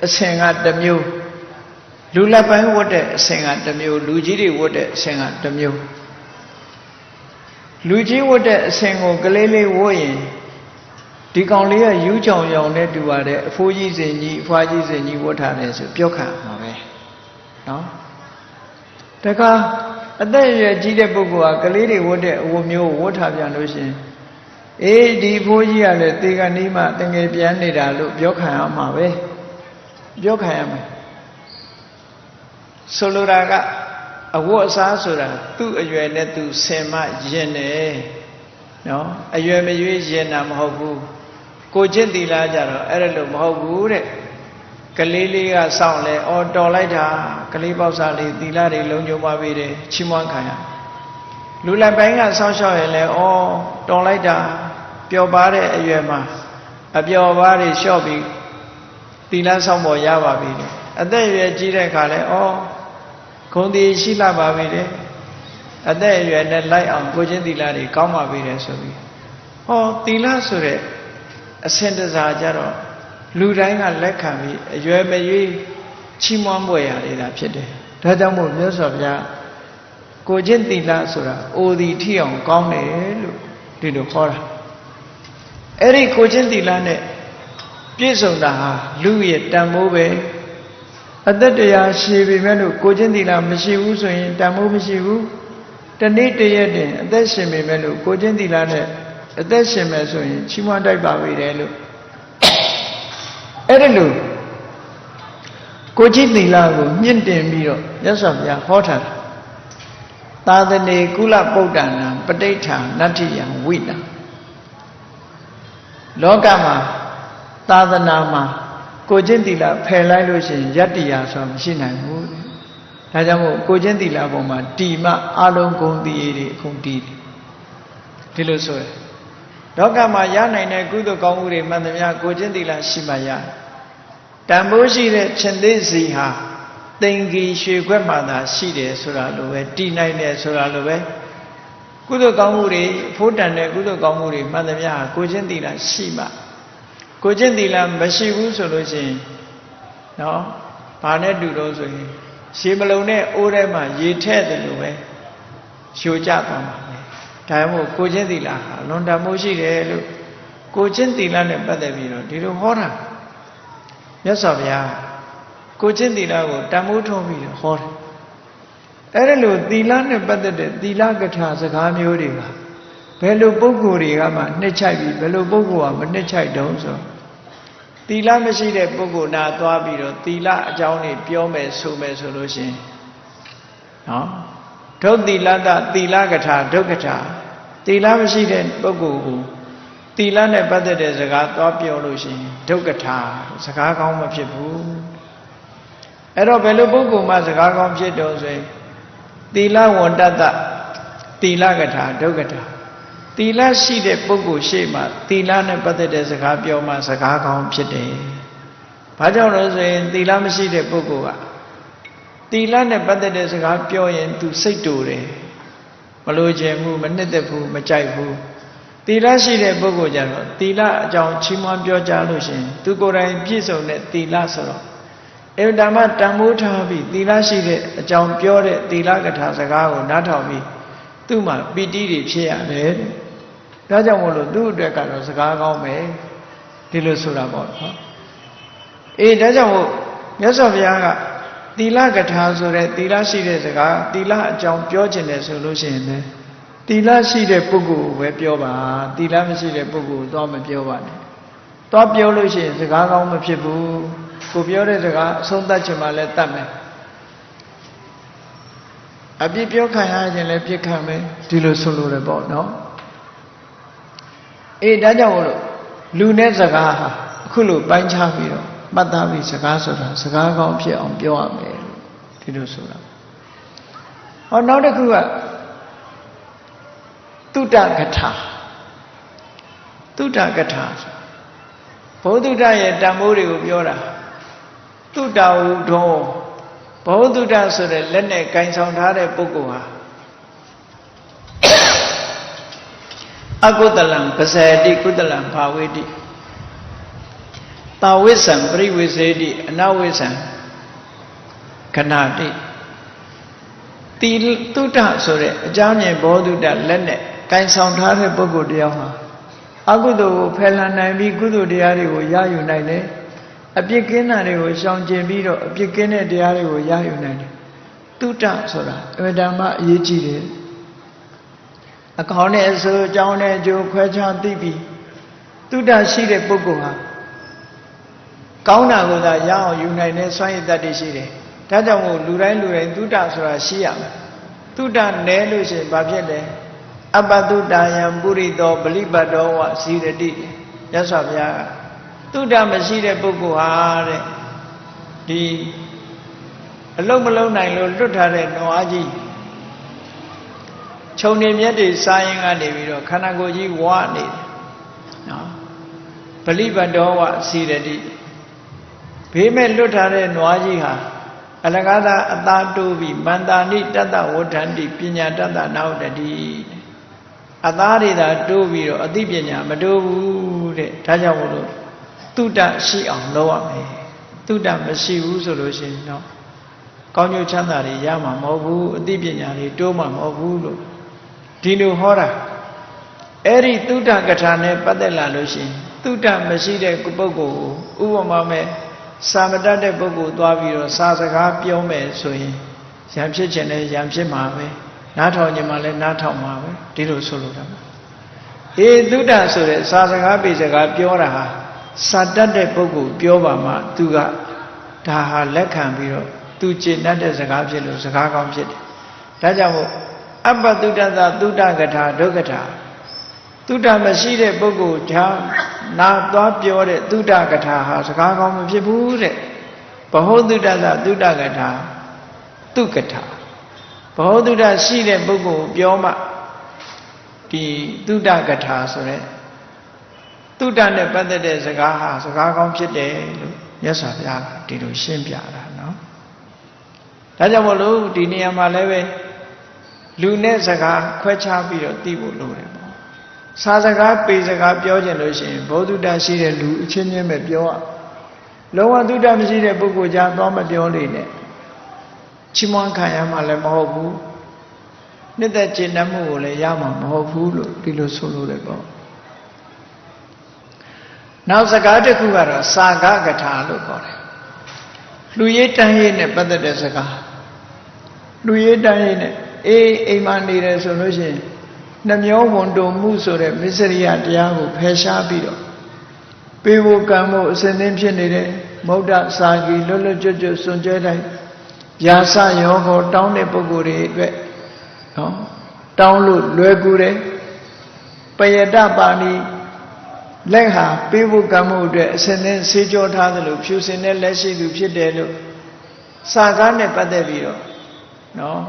အစင်ကတစ်မျိုးလူလက်ပိုင်းဝတ်တဲ့အစင်ကတစ်မျိုးလူကြီးတွေဝတ်တဲ့အစင်ကတစ်မျိုးလူကြီးဝတ်တဲ့အစင်ကိုကလေးလေးဝတ်ရင်ဒီကောင်လေးကယူးချောင်ရောင်နဲ့တူပါတဲ့အဖိုးကြီးစင်ကြီးအဖွားကြီးစင်ကြီးဝတ်ထားတယ်ဆိုပြောခံမှာပဲနော်တခါအသက်အရွယ်ကြီးတဲ့ပုဂ္ဂိုလ်ကကလေးတွေဝတ်တဲ့အဝတ်မျိုးဝတ်ထားပြန်လို့ရှင်အေးဒီအဖိုးကြီးကလည်းသေကနီးမှတငယ်ပြန်နေတာလို့ပြောခံရမှာပဲပြောခံရမယ်ဆိုလိုတာကအဝတ်အစားဆိုတာသူ့အရွယ်နဲ့သူဆင်မရင်တယ်နော်အရွယ်မရွေးရင်တာမဟုတ်ဘူးကိုကျင့်သီလကြတော့အဲ့ဒါလို့မဟုတ်ဘူးတဲ့ကလေးလေးကစောင့်လဲအော်တော်လိုက်တာကလေးပေါက်စားလေးသီလတွေလုံးကျုံပါပြီတဲ့ချီးမွမ်းခံရလူလက်ပိုင်းကစောင့်ရှောက်ရင်လဲအော်တော်လိုက်တာပျော်ပါတဲ့အရွယ်မှာအပျော်ပါးတွေလျှော့ပြီးသီလဆောင်ပေါ်ရပါပြီတဲ့အသက်အရွယ်ကြီးတဲ့အခါလဲအော်ဂုဏ်တည်ရှိလာပါပြီတဲ့အသက်အရွယ်နဲ့လိုက်အောင်ကိုချင်းသီလတွေကောင်းပါပြီတဲ့ဆိုပြီးဟောသီလဆိုတဲ့အစင်တစားကြတော့လူတိုင်းကလက်ခံပြီးအရွယ်မရွေးချီးမွမ်းပွဲရနေတာဖြစ်တယ်ဒါကြောင့်မို့မြတ်စွာဘုရားကိုချင်းသီလဆိုတာအိုဒီထိအောင်ကောင်းတယ်လို့ဒီလိုခေါ်တာအဲ့ဒီကိုချင်းသီလနဲ့ပြည့်စုံတာဟာလူရဲ့တန်ဖိုးပဲအသက်တရားရှည်ပြီမဲ့လို့ကိုချင်းသီလမရှိဘူးဆိုရင်တန်ဖိုးမရှိဘူးတနေ့တရက်တင်အသက်ရှင်ပြီမဲ့လို့ကိုချင်းသီလနဲ့အသက်ရှင်မယ်ဆိုရင်ချီးမွမ်းတိုက်ပါပြီတယ်လို့အဲ့ဒီလိုကိုချင်းသီလကိုမြင့်တင်ပြီးတော့မြတ်စွာဘုရားဟောထားတာသာသနေကုလပုဒ္ဒနာပဋိဋ္ဌာနတ္ထိယံဝိတံလောကမှာသာသနာမှာကိုချင်းသီလဖယ်လိုက်လို့ရှိရင်ယတ္တိယဆိုတာမရှိနိုင်ဘူးဒါကြောင့်မို့ကိုချင်းသီလပေါ်မှာတီမအလုံးဂုဏ်တည်တွေအခုတည်တယ်ဒီလိုဆိုရင်လောကမှာရနိုင်တဲ့ကုသိုလ်ကောင်းမှုတွေမှန်သမျှကိုချင်းသီလရှိမှရတန်ဖိုးရှိတဲ့ရှင်သေးစီဟာသင်္ကီရွှေခွက်မှသာရှိတယ်ဆိုတာလိုပဲတည်နိုင်တယ်ဆိုတာလိုပဲကုသိုလ်ကောင်းမှုတွေဖိုးတန်တဲ့ကုသိုလ်ကောင်းမှုတွေမှန်သမျှကိုချင်းသီလရှိမှကိုချင်းသီလမရှိဘူးဆိုလို့ရှိရင်နော်ဘာနဲ့တူတော့ဆိုရင်ရှေးမလုံးနဲ့အိုးထဲမှာရေထည့်တယ်လို့ပဲရှို့ကြသွားမှာပဲဒါမှမဟုတ်ကိုချင်းသီလဟာလွန်တန်မှုရှိတယ်လို့ကိုချင်းသီလနဲ့ပတ်သက်ပြီးတော့ဒီလိုဟောတာမြတ်စွာဘုရားကိုချင်းသီလကိုတန်ဖိုးထုံးပြီးတော့ဟောတယ်အဲ့ဒါလို့သီလနဲ့ပတ်သက်တဲ့သီလကထာစကားမျိုးတွေကဘယ်လိုပုဂ္ဂိုလ်တွေကမှနှစ်ချိုက်ပြီးဘယ်လိုပုဂ္ဂိုလ်ကမနှစ်ချိုက်တုံးဆိုသီလမရှိတဲ့ပုဂ္ဂိုလ်နာသွားပြီးတော့သီလအကြောင်းတွေပြောမယ်ဆိုမယ်ဆိုလို့ရှိရင်နော်ဒုသီလတသီလကထာဒုက္ခထာသီလမရှိတဲ့ပုဂ္ဂိုလ်ကိုသီလနဲ့ပတ်သက်တဲ့စကားသွားပြောလို့ရှိရင်ဒုက္ခထာစကားကောင်းမဖြစ်ဘူးအဲ့တော့ဘယ်လိုပုဂ္ဂိုလ်မှစကားကောင်းဖြစ်တော့ဆိုရင်သီလဝန္တတသီလကထာဒုက္ခထာသီလရှိတဲ့ပုဂ္ဂိုလ်ရှေ့မှာသီလနဲ့ပတ်သက်တဲ့စကားပြောမှစကားကောင်းဖြစ်တယ်။ဘာကြောင့်လဲဆိုရင်သီလမရှိတဲ့ပုဂ္ဂိုလ်ကသီလနဲ့ပတ်သက်တဲ့စကားပြောရင်သူစိတ်တူတယ်။မလိုချင်ဘူးမနှစ်သက်ဘူးမကြိုက်ဘူး။သီလရှိတဲ့ပုဂ္ဂိုလ်ကြတော့သီလအကြောင်းချီးမွမ်းပြောကြားလို့ရှိရင်သူကိုယ်တိုင်ပြည့်စုံတဲ့သီလဆိုတော့အဝတ္တမတန်ဖိုးထားပြီးသီလရှိတဲ့အကြောင်းပြောတဲ့သီလကထာစကားကိုနားထောင်ပြီးသူ့မှာပီတိတွေဖြစ်ရတယ်။ဒါကြောင့်မို့လို့သူ့အတွက်ကတော့စကားကောင်းပဲဒီလိုဆိုတာပေါ့နော်အေးဒါကြောင့်မို့မြတ်စွာဘုရားကသီလကထာဆိုတဲ့သီလရှိတဲ့စကားသီလအကြောင်းပြောခြင်းတယ်ဆိုလို့ရှိရင်လည်းသီလရှိတဲ့ပုဂ္ဂိုလ်ကိုပဲပြောပါသီလမရှိတဲ့ပုဂ္ဂိုလ်ကိုသွားမပြောပါနဲ့သွားပြောလို့ရှိရင်စကားကောင်းမဖြစ်ဘူးကိုပြောတဲ့စကားအဆုံးသတ်ခြင်းမှလည်းတတ်မယ် အပြစ်ပြောခံရခြင်းလည်းပြစ်ခံမယ်ဒီလိုဆိုလိုတယ်ပေါ့နော်အေးဒါကြောင့်မို့လို့လူနဲ့စကားဟာအခုလိုပိုင်းခြားပြီးတော့မှတ်သားပြီးစကားဆိုတာစကားကောင်းဖြစ်အောင်ပြောရမယ်လို့ဒီလိုဆိုတာဟောနောက်တစ်ခုကတုဒ္ဒကထာတုဒ္ဒကထာဘုဒ္ဓရဲ့တန်ဖိုးတွေကိုပြောတာတုဒ္ဒဝုထောဘုဒ္ဓဆိုတဲ့လက်နဲ့ကင်ဆောင်ထားတဲ့ပုဂ္ဂိုလ်ဟာအကုသလံပဇေတိကုသလံဘာဝေတိတာဝိဇ္ဇံပရိဝိဇေတိအနဝိဇ္ဇံခဏတိတိတုဒ္ဒဆိုတဲ့အကြောင်းမြင်ဘောဓုတလက်နဲ့ကင်ဆောင်ထားတဲ့ပုဂ္ဂိုလ်တရားဟာအကုသိုလ်ကိုဖယ်လှန်နိုင်ပြီးကုသိုလ်တရားတွေကိုရယူနိုင်တယ်အပြစ်ကင်းတာတွေကိုရှောင်ကျဉ်ပြီးတော့အပြစ်ကင်းတဲ့တရားတွေကိုရယူနိုင်တယ်တုဒ္ဒဆိုတာအမှန်တမ်းအရေးကြီးတယ်အကောင်းနဲ့အဆိုးအကြောင်းနဲ့အကျိုးခွဲခြားသိပြီးတုဒ္ဒရှိတဲ့ပုဂ္ဂိုလ်ဟာကောင်းတာကိုသာရအောင်ယူနိုင်တဲ့စွမ်းရည်တတ်သိရှိတယ်ဒါကြောင့်မို့လူတိုင်းတုဒ္ဒဆိုတာရှိရမယ်တုဒ္ဒနဲလို့ရှိရင်ဘာဖြစ်လဲအပတုဒ္ဒယံပုရိသောပလိပတ်တော်ဝဇီရတိမြတ်စွာဘုရားကတုဒ္ဒမရှိတဲ့ပုဂ္ဂိုလ်ဟာတဲ့ဒီအလုံးမလုံးနိုင်လို့လွတ်ထားတဲ့နွားကြီးခြုံနေမြက်တွေစားရင်ကနေပြီးတော့ခန္ဓာကိုယ်ကြီးဝါနေတယ်နော်ပလိပတ်တော်ဝဇီရတိဘေးမဲ့လွတ်ထားတဲ့နွားကြီးဟာအလကားသာအသာတိုးပြီးမန္တာနိတတ္တဝဋ္ဌန္တိပညာတတ္တနာဝတ္တိအသားတွေသာတိုးပြီးတော့အသိပညာမတိုးဘူးတဲ့ဒါကြောင့်မို့လို့တုဒ္ဒရှိအောင်လုပ်ရမယ်တုဒ္ဒမရှိဘူးဆိုလို့ရှိရင်တော့ကောင်းကျိုးချမ်းသာတွေရမှာမဟုတ်ဘူးအသိပညာတွေတိုးမှာမဟုတ်ဘူးလို့ဒီလိုဟောတာအဲ့ဒီတုဒ္ဒကထာနဲ့ပတ်သက်လာလို့ရှိရင်တုဒ္ဒမရှိတဲ့ပုဂ္ဂိုလ်ကိုဥပမာမဲ့စာမတတ်တဲ့ပုဂ္ဂိုလ်သွားပြီးတော့စာစကားပြောမယ်ဆိုရင်ရံဖြစ်ခြင်းနဲ့ရံဖြစ်မှာပဲနားထောင်ခြင်းမှလည်းနားထောင်မှာပဲဒီလိုဆိုလိုတာပါအေးတုဒ္ဒဆိုတဲ့စာစကားပေစကားပြောတာဟာစာတတ်တဲ့ပုဂ္ဂိုလ်ပြောပါမှသူကဒါဟာလက်ခံပြီးတော့သူကျင့်တတ်တဲ့စကားဖြစ်လို့စကားကောင်းဖြစ်တယ်ဒါကြောင့်မို့အပ္ပတုဒ္ဒသတုဒ္ဒကထာဒုက္ခထာတုဒ္ဒမရှိတဲ့ပုဂ္ဂိုလ်ကြောင့်နာသွားပြောတဲ့တုဒ္ဒကထာဟာစကားကောင်းမဖြစ်ဘူးတဲ့ဘဟုတုဒ္ဒသတုဒ္ဒကထာတုကထာဘဟုတုဒ္ဒရှိတဲ့ပုဂ္ဂိုလ်ပြောမှဒီတုဒ္ဒကထာဆိုတဲ့တုဒ္ဒနဲ့ပတ်သက်တဲ့စကားဟာစကားကောင်းဖြစ်တယ်လို့မြတ်စွာဘုရားဒီလိုရှင်းပြတာနော်ဒါကြောင့်မို့လို့ဒီနေရာမှာလည်းပဲလူနဲ့စကားခွဲခြားပြီးတော့သိဖို့လိုတယ်ပေါ့စာစကားပေစကားပြောကြလို့ရှိရင်ဘောဓုတရှိတဲ့လူအချင်းချင်းပဲပြောရလုံးဝတုဒ္ဒမရှိတဲ့ပုဂ္ဂိုလ်ကြားသွားမပြောလေနဲ့ချီးမွမ်းခံရမှလည်းမဟုတ်ဘူးနှစ်သက်ကျေနပ်မှုကိုလည်းရမှာမဟုတ်ဘူးလို့ဒီလိုဆိုလိုတယ်ပေါ့နောက်စကားတစ်ခုကတော့စာကကထာလို့ခေါ်တယ်လူရေးတန်းရေးနဲ့ပတ်သက်တဲ့စကားလူရေးတန်းရေးနဲ့အိမ်မှာနေတယ်ဆိုလို့ရှိရင်နှမျောဝန်တုံမှုဆိုတဲ့မစ္စရိယတရားကိုဖယ်ရှားပြီးတော့ပေဝကံမှုအစဉ်သင်းဖြစ်နေတယ်မௌဒ္ဒစာကီလွတ်လွတ်ကျွတ်ကျွတ်စွန့်ကြဲတိုင်းယာစယောဟောတောင်းတဲ့ပုဂ္ဂိုလ်တွေအတွက်နော်တောင်းလို့လွယ်ကူတယ်ပယတပါဏိလက်ဟာပေဝကံမှုအတွက်အစဉ်သင်းဆေးကြောထားသလိုဖြူစင်တဲ့လက်ရှိသူဖြစ်တယ်လို့စာကားနဲ့ပတ်သက်ပြီးတော့နော်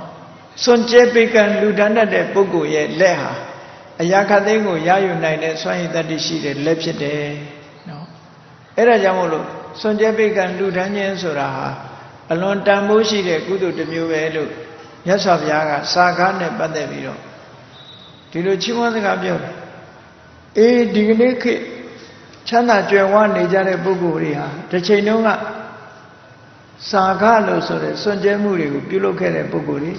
စွန့်ကြဲပေကံလူဒဏ်တတ်တဲ့ပုဂ္ဂိုလ်ရဲ့လက်ဟာအရာခတ်သိမ်းကိုရယူနိုင်တဲ့စွမ်းရည်တတ္တိရှိတဲ့လက်ဖြစ်တယ်နော်အဲ့ဒါကြောင့်မို့လို့စွန့်ကြဲပေကံလူဒဏ်ခြင်းဆိုတာဟာအလွန်တန်ဖိုးရှိတဲ့ကုသိုလ်တစ်မျိုးပဲလို့မြတ်စွာဘုရားကစာကားနဲ့ပတ်သက်ပြီးတော့ဒီလိုချီးမွမ်းစကားပြောတယ်ဒီကနေ့ခေတ်ချမ်းသာကြွယ်ဝနေကြတဲ့ပုဂ္ဂိုလ်တွေဟာတစ်ချိန်တုန်းကစာကားလို့ဆိုတဲ့စွန့်ကြဲမှုတွေကိုပြုလုပ်ခဲ့တဲ့ပုဂ္ဂိုလ်တွေ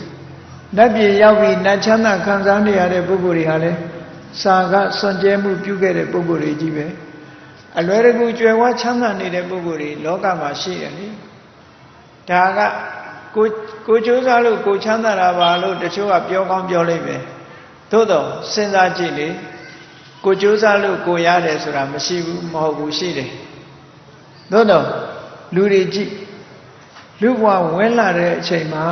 နတ်ပြည်ရောက်ပြီးနတ်ချမ်းသာခံစားနေရတဲ့ပုဂ္ဂိုလ်တွေဟာလည်းစာကစွန့်ကြဲမှုပြုခဲ့တဲ့ပုဂ္ဂိုလ်တွေကြီးပဲအလွယ်တကူကြွယ်ဝချမ်းသာနေတဲ့ပုဂ္ဂိုလ်တွေလောကမှာရှိတယ်လေဒါကကိုကြိုးစားလို့ကိုချမ်းသာတာပါလို့တချို့ကပြောကောင်းပြောလိမ့်မယ်သို့တော့စဉ်းစားကြည့်လေကိုကြိုးစားလို့ကိုရတယ်ဆိုတာမရှိဘူးမဟုတ်ဘူးရှိတယ်သို့တော့လူတွေကြည့်လူဘဝဝင်လာတဲ့အချိန်မှာ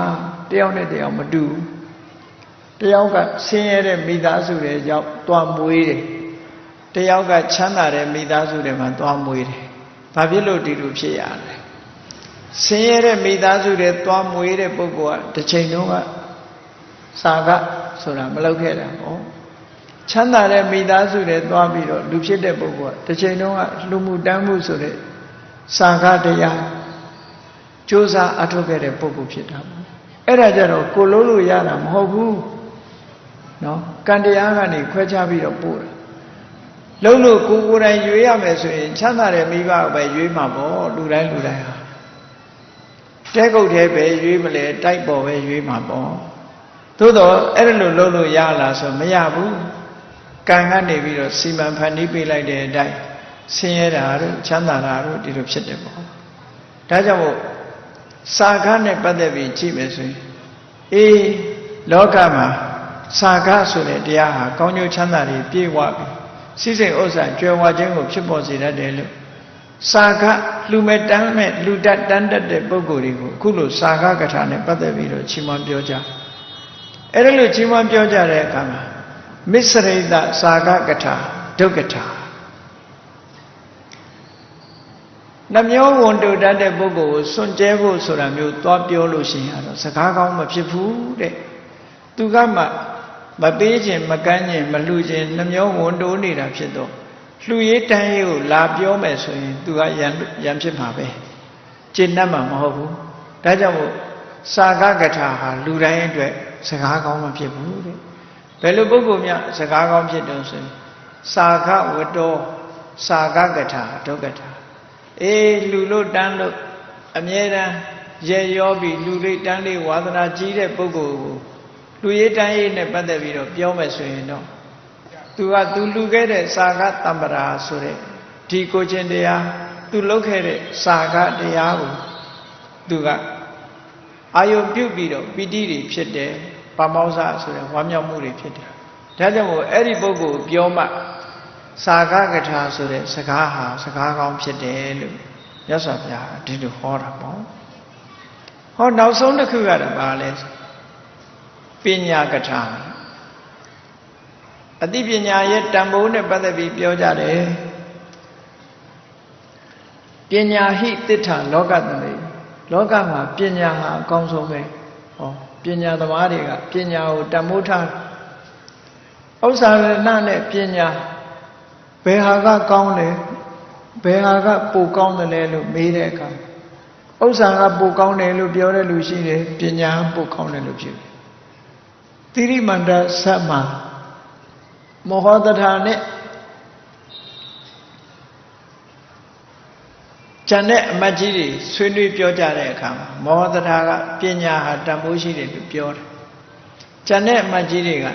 တယောက်နဲ့တယောက်မတူတယောက်ကဆင်းရဲတဲ့မိသားစုတွေကြောင့်တွားမွေးတယ်တယောက်ကချမ်းသာတဲ့မိသားစုတွေမှာတွားမွေးတယ်ဘာဖြစ်လို့ဒီလိုဖြစ်ရလဲဆင်းရဲတဲ့မိသားစုတွေတွားမွေးတဲ့ပုဂ္ဂိုလ်ကတစ်ချိန်လုံးကစာကဆိုတာမလုပ်ခဲ့တာပေါ့ချမ်းသာတဲ့မိသားစုတွေတွားပြီးတော့လူဖြစ်တဲ့ပုဂ္ဂိုလ်ကတစ်ချိန်လုံးကလူမှုတမ်းမှုဆိုတဲ့စာကတရားကြိုးစားအထောက်ခဲ့တဲ့ပုဂ္ဂိုလ်ဖြစ်တာပေါ့အဲ့ဒါကြတော့ကိုလုံးလို့ရတာမဟုတ်ဘူးနော်ကံတရားကနေခွဲခြားပြီးတော့ပို့တာလုံးလို့ကိုယ်တိုင်ရွေးရမယ်ဆိုရင်ချမ်းသာတဲ့မိဘပဲရွေးမှာပေါ့လူတိုင်းဟာတဲကုတ်သေးပဲရွေးမလဲတိုက်ပေါ်ပဲရွေးမှာပေါ့သို့တော့အဲ့လိုလုံးလို့ရလားဆိုမရဘူးကံကနေပြီးတော့စီမံဖန်တီးပေးလိုက်တဲ့အတိုင်းဆင်းရဲတာတို့ချမ်းသာတာတို့ဒီလိုဖြစ်တယ်ပေါ့ဒါကြောင့်မို့စာခနဲ့ပတ်သက်ပြီးကြည့်မယ်ဆိုရင်အေးလောကမှာစာခဆိုတဲ့တရားဟာကောင်းကျိုးချမ်းသာတွေပြည့်ဝပြီးစိစိမ်ဥစ္စာကြွယ်ဝခြင်းကိုဖြစ်ပေါ်စေတတ်တယ်လို့စာခလူမဲ့တန်းမဲ့လူတတ်တန်းတတ်တဲ့ပုဂ္ဂိုလ်တွေကိုအခုလိုစာခကထာနဲ့ပတ်သက်ပြီးတော့ချီးမွမ်းပြောကြအဲ့ဒါလို့ချီးမွမ်းပြောကြတဲ့အခါမှာမစ္စရိတစာခကထာဒုက္ကထာနှမျောဝန်တုတတ်တဲ့ပုဂ္ဂိုလ်ကိုစွန့်ကြဲဖို့ဆိုတာမျိုးသွားပြောလို့ရှိရင်တော့စကားကောင်းမဖြစ်ဘူးတဲ့သူကမှမပေးခြင်းမကမ်းခြင်းမလှူခြင်းနှမျောဝန်တုနေတာဖြစ်တော့လှူရေးတန်းရေးကိုလာပြောမယ်ဆိုရင်သူကရန်ဖြစ်မှာပဲကျင့်တတ်မှာမဟုတ်ဘူးဒါကြောင့်မို့စာကကထာဟာလူတိုင်းအတွက်စကားကောင်းမဖြစ်ဘူးတဲ့ဘယ်လိုပုဂ္ဂိုလ်များစကားကောင်းဖြစ်တော့ဆိုရင်စာကဝတ္တောစာကကထာဒုက္ကထာအေးလူလို့တန်းလို့အမြဲတမ်းရေရောပြီးလူလေးတန်းလေးဝါသနာကြီးတဲ့ပုဂ္ဂိုလ်ကိုလူရေးတန်းရေးနဲ့ပတ်သက်ပြီးတော့ပြောမယ်ဆိုရင်တော့သူလူခဲ့တဲ့စာကတမ္ပရာဆိုတဲ့ဒီကိုချင်းတရားသူလုပ်ခဲ့တဲ့စာကတရားကိုသူကအာယုပြုတ်ပြီးတော့ပီတိတွေဖြစ်တယ်ပါမောဇ္ဇဆိုတဲ့ဝမ်းမြောက်မှုတွေဖြစ်တယ်ဒါကြောင့်မို့အဲ့ဒီပုဂ္ဂိုလ်ပြောမှစာကကထာဆိုတဲ့စကားဟာစကားကောင်းဖြစ်တယ်လို့မြတ်စွာဘုရားဒီလိုဟောတာပေါ့ဟောနောက်ဆုံးတစ်ခုကတော့ဘာလဲပညာကထာအသိပညာရဲ့တန်ဖိုးနဲ့ပတ်သက်ပြီးပြောကြတယ်ပညာဟိတိဋ္ဌလောကတမေလောကမှာပညာဟာအကောင်းဆုံးပဲဟောပညာသမားတွေကပညာကိုတန်ဖိုးထားဥစ္စာရဏနဲ့ပညာဘယ်ဟာကကောင်းလဲဘယ်ဟာကပိုကောင်းတယ်လဲလို့မေးတဲ့အခါဥစ္စာကပိုကောင်းတယ်လို့ပြောတဲ့လူရှိတယ်ပညာပိုကောင်းတယ်လို့ပြောတယ်သီရိမန္တဆတ်မှာမောဟတထာနဲ့ဉာဏ်နဲ့အမတ်ကြီးတွေဆွေးနွေးပြောကြတဲ့အခါမှာမောဟတထာကပညာဟာတန်ဖိုးရှိတယ်လို့ပြောတယ်ဉာဏ်နဲ့အမတ်ကြီးတွေက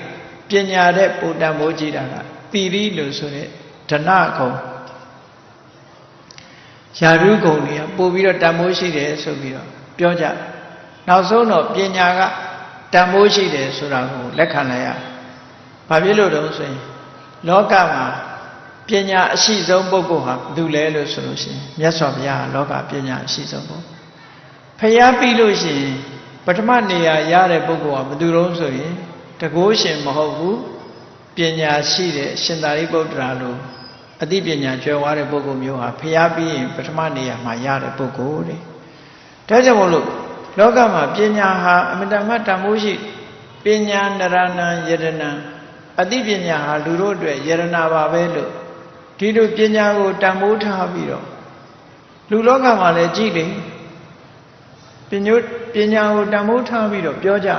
ပညာတဲ့ပိုတန်ဖိုးကြီးတာကသီရိလို့ဆိုတဲ့ဓနကုံယာရုကုံတွေကပို့ပြီးတော့တန်ဖိုးရှိတယ်ဆိုပြီးတော့ပြောကြနောက်ဆုံးတော့ပညာကတန်ဖိုးရှိတယ်ဆိုတာကိုလက်ခံလိုက်ရဘာဖြစ်လို့တုံးဆိုရင်လောကမှာပညာအရှိဆုံးပုဂ္ဂိုလ်ဟာဘယ်သူလဲလို့ဆိုလို့ရှိရင်မြတ်စွာဘုရားလောကပညာအရှိဆုံးပုဂ္ဂိုလ်ဖျားပြီးလို့ရှိရင်ပထမနေရာရတဲ့ပုဂ္ဂိုလ်ကဘယ်သူတုံးဆိုရင်တကိုးရှင်မဟုတ်ဘူးပညာရှိတဲ့ရှင်သာရိပုတ္တရာလိုအသိပညာကျွယ်ဝတဲ့ပုဂ္ဂိုလ်မျိုးဟာဖျားပြီးရင်ပထမနေရာမှာရတဲ့ပုဂ္ဂိုလ်တဲ့ဒါကြောင့်မို့လို့လောကမှာပညာဟာအမြဲတမ်းတန်ဖိုးရှိပညာနရဏံယရဏံအသိပညာဟာလူတို့အတွက်ယရဏပါပဲလို့ဒီလိုပညာကိုတန်ဖိုးထားပြီးတော့လူလောကမှာလည်းကြည့်လေပညာကိုတန်ဖိုးထားပြီးတော့ပြောကြ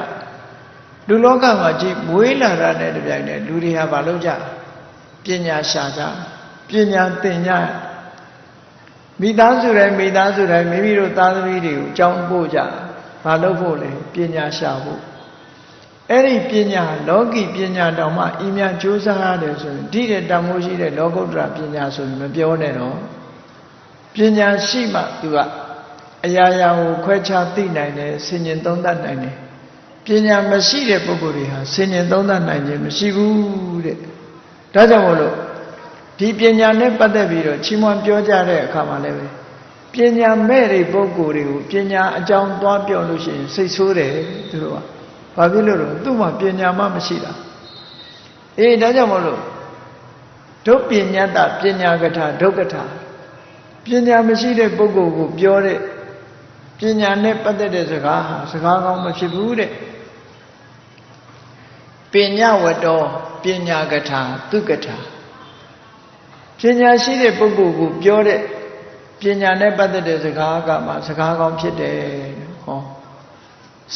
လူလောကမှာကြည့်မွေးလာတာနဲ့တပြိုင်တည်းလူတွေဟာမလုပ်ကြပညာရှာကြပညာသင်ကြမိသားစုတိုင်းမိမိတို့သားသမီးတွေကိုကြောင်းပို့ကြမလုပ်ဖို့လေပညာရှာဖို့အဲ့ဒီပညာလောကီပညာတောင်မှဤများကြိုးစားရတယ်ဆိုရင်ဒီတဲ့တန်ဖိုးရှိတဲ့လောကုတ္တရာပညာဆိုရင်မပြောနဲ့တော့ပညာရှိမှသူကအရာရာကိုခွဲခြားသိနိုင်တယ်ဆင်ញင်သုံးသပ်နိုင်တယ်ပညာမရှိတဲ့ပုဂ္ဂိုလ်တွေဟာဆင်ញင်သုံးသပ်နိုင်ခြင်းမရှိဘူးတဲ့ဒါကြောင့်မို့လို့ဒီပညာနဲ့ပတ်သက်ပြီးတော့ချီးမွမ်းပြောကြတဲ့အခါမှာလည်းပဲ ပညာမဲ့တွေပုဂ္ဂိုလ်တွေကိုပညာအကြောင်းသွားပြောလို့ရှိရင်စိတ်ဆိုးတယ်သူတို့ကဘာဖြစ်လို့လဲသူ့မှာပညာမှမရှိတာအေးဒါကြောင့်မလို့ဒုပညာတပညာကထာဒုက္ကထာပညာမရှိတဲ့ပုဂ္ဂိုလ်ကိုပြောတဲ့ပညာနဲ့ပတ်သက်တဲ့စကားဟာစကားကောင်းမဖြစ်ဘူးတဲ့ပညာဝတ္တောပညာကထာသူကထာပညာရှိတဲ့ပုဂ္ဂိုလ်ကိုပြောတဲ့ပညာနဲ့ပတ်သက်တဲ့စကားကမှစကားကောင်းဖြစ်တယ်ဟော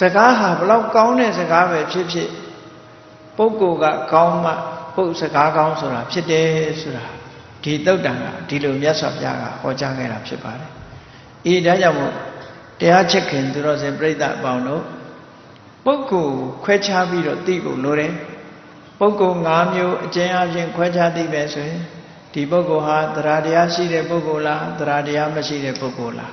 စကားဟာဘလောက်ကောင်းတဲ့စကားပဲဖြစ်ဖြစ်ပုဂ္ဂိုလ်ကကောင်းမှပုဂ္ဂိုလ်စကားကောင်းဆိုတာဖြစ်တယ်ဆိုတာဒီသုတ်တံကဒီလိုမြတ်စွာဘုရားကဟောကြားခဲ့တာဖြစ်ပါတယ်အေးဒါကြောင့်မို့တရားချစ်ခင်သူတော်စင်ပြိဿအပေါင်းတို့ပုဂ္ဂိုလ်ခွဲခြားပြီးတော့သိဖို့လိုတယ်ပုဂ္ဂိုလ်၅မျိုးအကျဉ်းအချင်းခွဲခြားသိပဲဆိုရင်ဒီပုဂ္ဂိုလ်ဟာတရားတရားရှိတဲ့ပုဂ္ဂိုလ်လားတရားတရားမရှိတဲ့ပုဂ္ဂိုလ်လား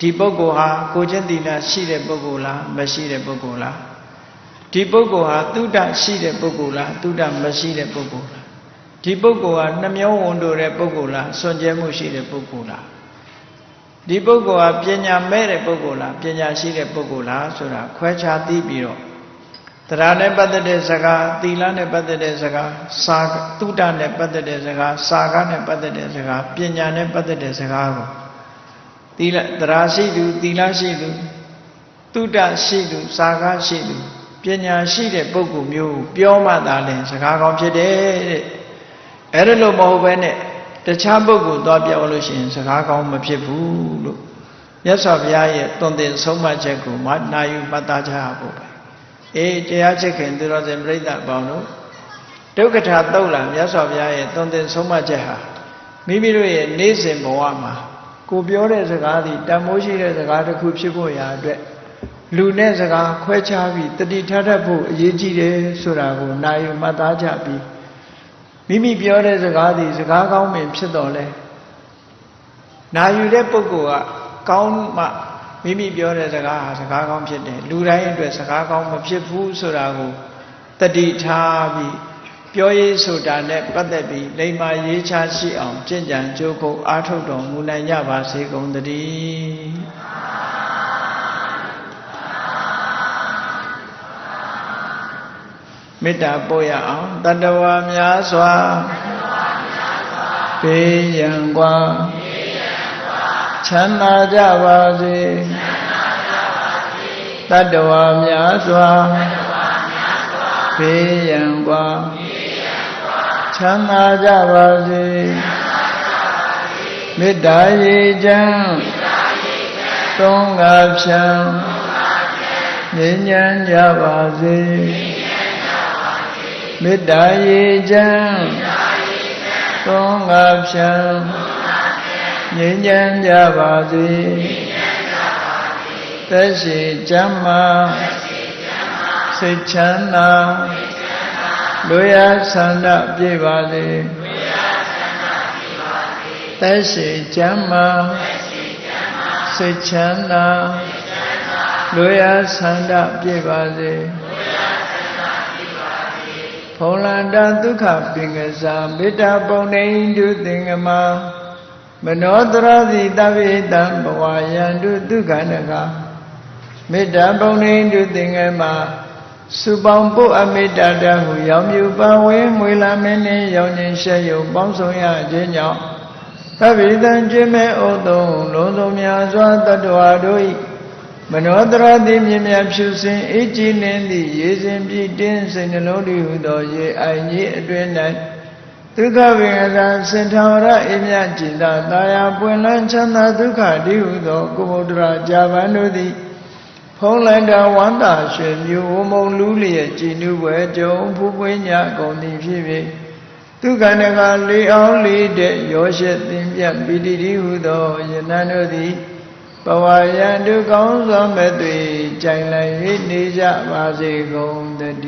ဒီပုဂ္ဂိုလ်ဟာကိုချင်းသီလရှိတဲ့ပုဂ္ဂိုလ်လားမရှိတဲ့ပုဂ္ဂိုလ်လားဒီပုဂ္ဂိုလ်ဟာသုဒ္ဓရှိတဲ့ပုဂ္ဂိုလ်လားသုဒ္ဓမရှိတဲ့ပုဂ္ဂိုလ်လားဒီပုဂ္ဂိုလ်ဟာနှမျောဝန်တိုတဲ့ပုဂ္ဂိုလ်လားစွန့်ကြဲမှုရှိတဲ့ပုဂ္ဂိုလ်လားဒီပုဂ္ဂိုလ်ဟာပညာမဲ့တဲ့ပုဂ္ဂိုလ်လားပညာရှိတဲ့ပုဂ္ဂိုလ်လားဆိုတာခွဲခြားသိပြီးတော့တရားနဲ့ပတ်သက်တဲ့စကားသီလနဲ့ပတ်သက်တဲ့စကားစာသုဒ္ဓနဲ့ပတ်သက်တဲ့စကားစာကနဲ့ပတ်သက်တဲ့စကားပညာနဲ့ပတ်သက်တဲ့စကားကိုသီလတရားရှိသူသီလရှိသူသုဒ္ဓရှိသူစာကရှိသူပညာရှိတဲ့ပုဂ္ဂိုလ်မျိုးပြောမှသာလဲစကားကောင်းဖြစ်တယ်တဲ့အဲ့ဒါလို့မဟုတ်ပဲနဲ့တခြားပုဂ္ဂိုလ်သွားပြောလို့ရှိရင်စကားကောင်းမဖြစ်ဘူးလို့မြတ်စွာဘုရားရဲ့သွန်သင်ဆုံးမချက်ကိုနာယူမှတ်သားကြရဖို့ပဲအေးတရားချစ်ခင်သူတော်စင်ပြိဿအပေါင်းတို့ဒုက္ခထာသုတ်လာမြတ်စွာဘုရားရဲ့သွန်သင်ဆုံးမချက်ဟာမိမိတို့ရဲ့နေ့စဉ်ဘဝမှာကိုပြောတဲ့စကားသည်တန်ဖိုးရှိတဲ့စကားတစ်ခုဖြစ်ဖို့ရာအတွက်လူနဲ့စကားခွဲခြားပြီးတတိထားတတ်ဖို့အရေးကြီးတယ်ဆိုတာကိုနာယူမှတ်သားကြပြီးမိမိပြောတဲ့စကားသည်စကားကောင်းပင်ဖြစ်တော်လဲနာယူတဲ့ပုဂ္ဂိုလ်ကကောင်းမှမိမိပြောတဲ့စကားဟာစကားကောင်းဖြစ်တယ်လူတိုင်းအတွက်စကားကောင်းမဖြစ်ဘူးဆိုတာကိုတတိထားပြီးပြောရေးဆိုတာနဲ့ပတ်သက်ပြီးလိမ္မာရေးချရှိအောင်ကြင်ကြံကြိုးကိုအားထုတ်တော်မူနိုင်ကြပါစေကုန်သတည်းမေတ္တာပို့ရအောင်တတ္တဝါများစွာဘေးရန်กว่าချမ်းသာကြပါစေတတ္တဝါများစွာဘေးရန်กว่าချမ်းသာကြပါစေမေတ္တာရေချမ်းသုံးငါဖြံငြိမ်းချမ်းကြပါစေမေတ္တာရေချမ်းသုံးငါဖြံငြိမ်းချမ်းကြပါစေသက်ရှိချမ်းသာစိတ်ချမ်းသာလူရဆန္ဒပြည့်ပါစေသက်ရှိချမ်းသာစိတ်ချမ်းသာလူရဆန္ဒပြည့်ပါစေဖုံလန္တာဒုက္ခပင်ကစားမေတ္တာပုံနေတုသင်္ကမမနောတရတိတဗ္ဗေတံဘဝယန္တုဒုက္ခနကမေတ္တာပုံနေတုသင်္ကမစုပေါင်းပုအမေတ္တာတဟုရောင်မြူပါဝဲမွေလာမင်းနှင့်ရောင်ခြင်းရှက်ယုံပေါင်းဆောင်ရခြင်းကြောင့်သဗ္ဗေတံကျွေးမဲ့ဩသုံးလုံးစုံများစွာတတ္တဝါတို့၏မနောတရတိမြင်မြဖြူစင်အေးကြည်လင်းသည့်ရေစင်ပြည့်တင်းစိတ်နှလုံးတည်ဟုသောရေအိုင်ကြီးအတွင်၌ဒုက္ခဝေဒနာစင်ထာဝရအေမြจิตတာတာယာပွင့်လန်းချမ်းသာဒုက္ခတည်ဟုသောကုမုဒ္ဒရာဇာဗန်တို့သည်ဖုံးလိုက်တာဝန္တာရွှေမျိုးဝမုံလူလျက်ကြည်နူးပွဲကြုံဖူးပွေးညာကုန်သည်ဖြစ်၍ဒုက္ခနကလေးအောင်လေးတဲ့ရောရှက်သင်ပြပီတိတည်ဟုသောယနန်တို့သည်ဘဝယံဒုကောင်းစွာမဲ့သွေကြိုင်လိုက်၍နေကြပါစေကုန်တည်း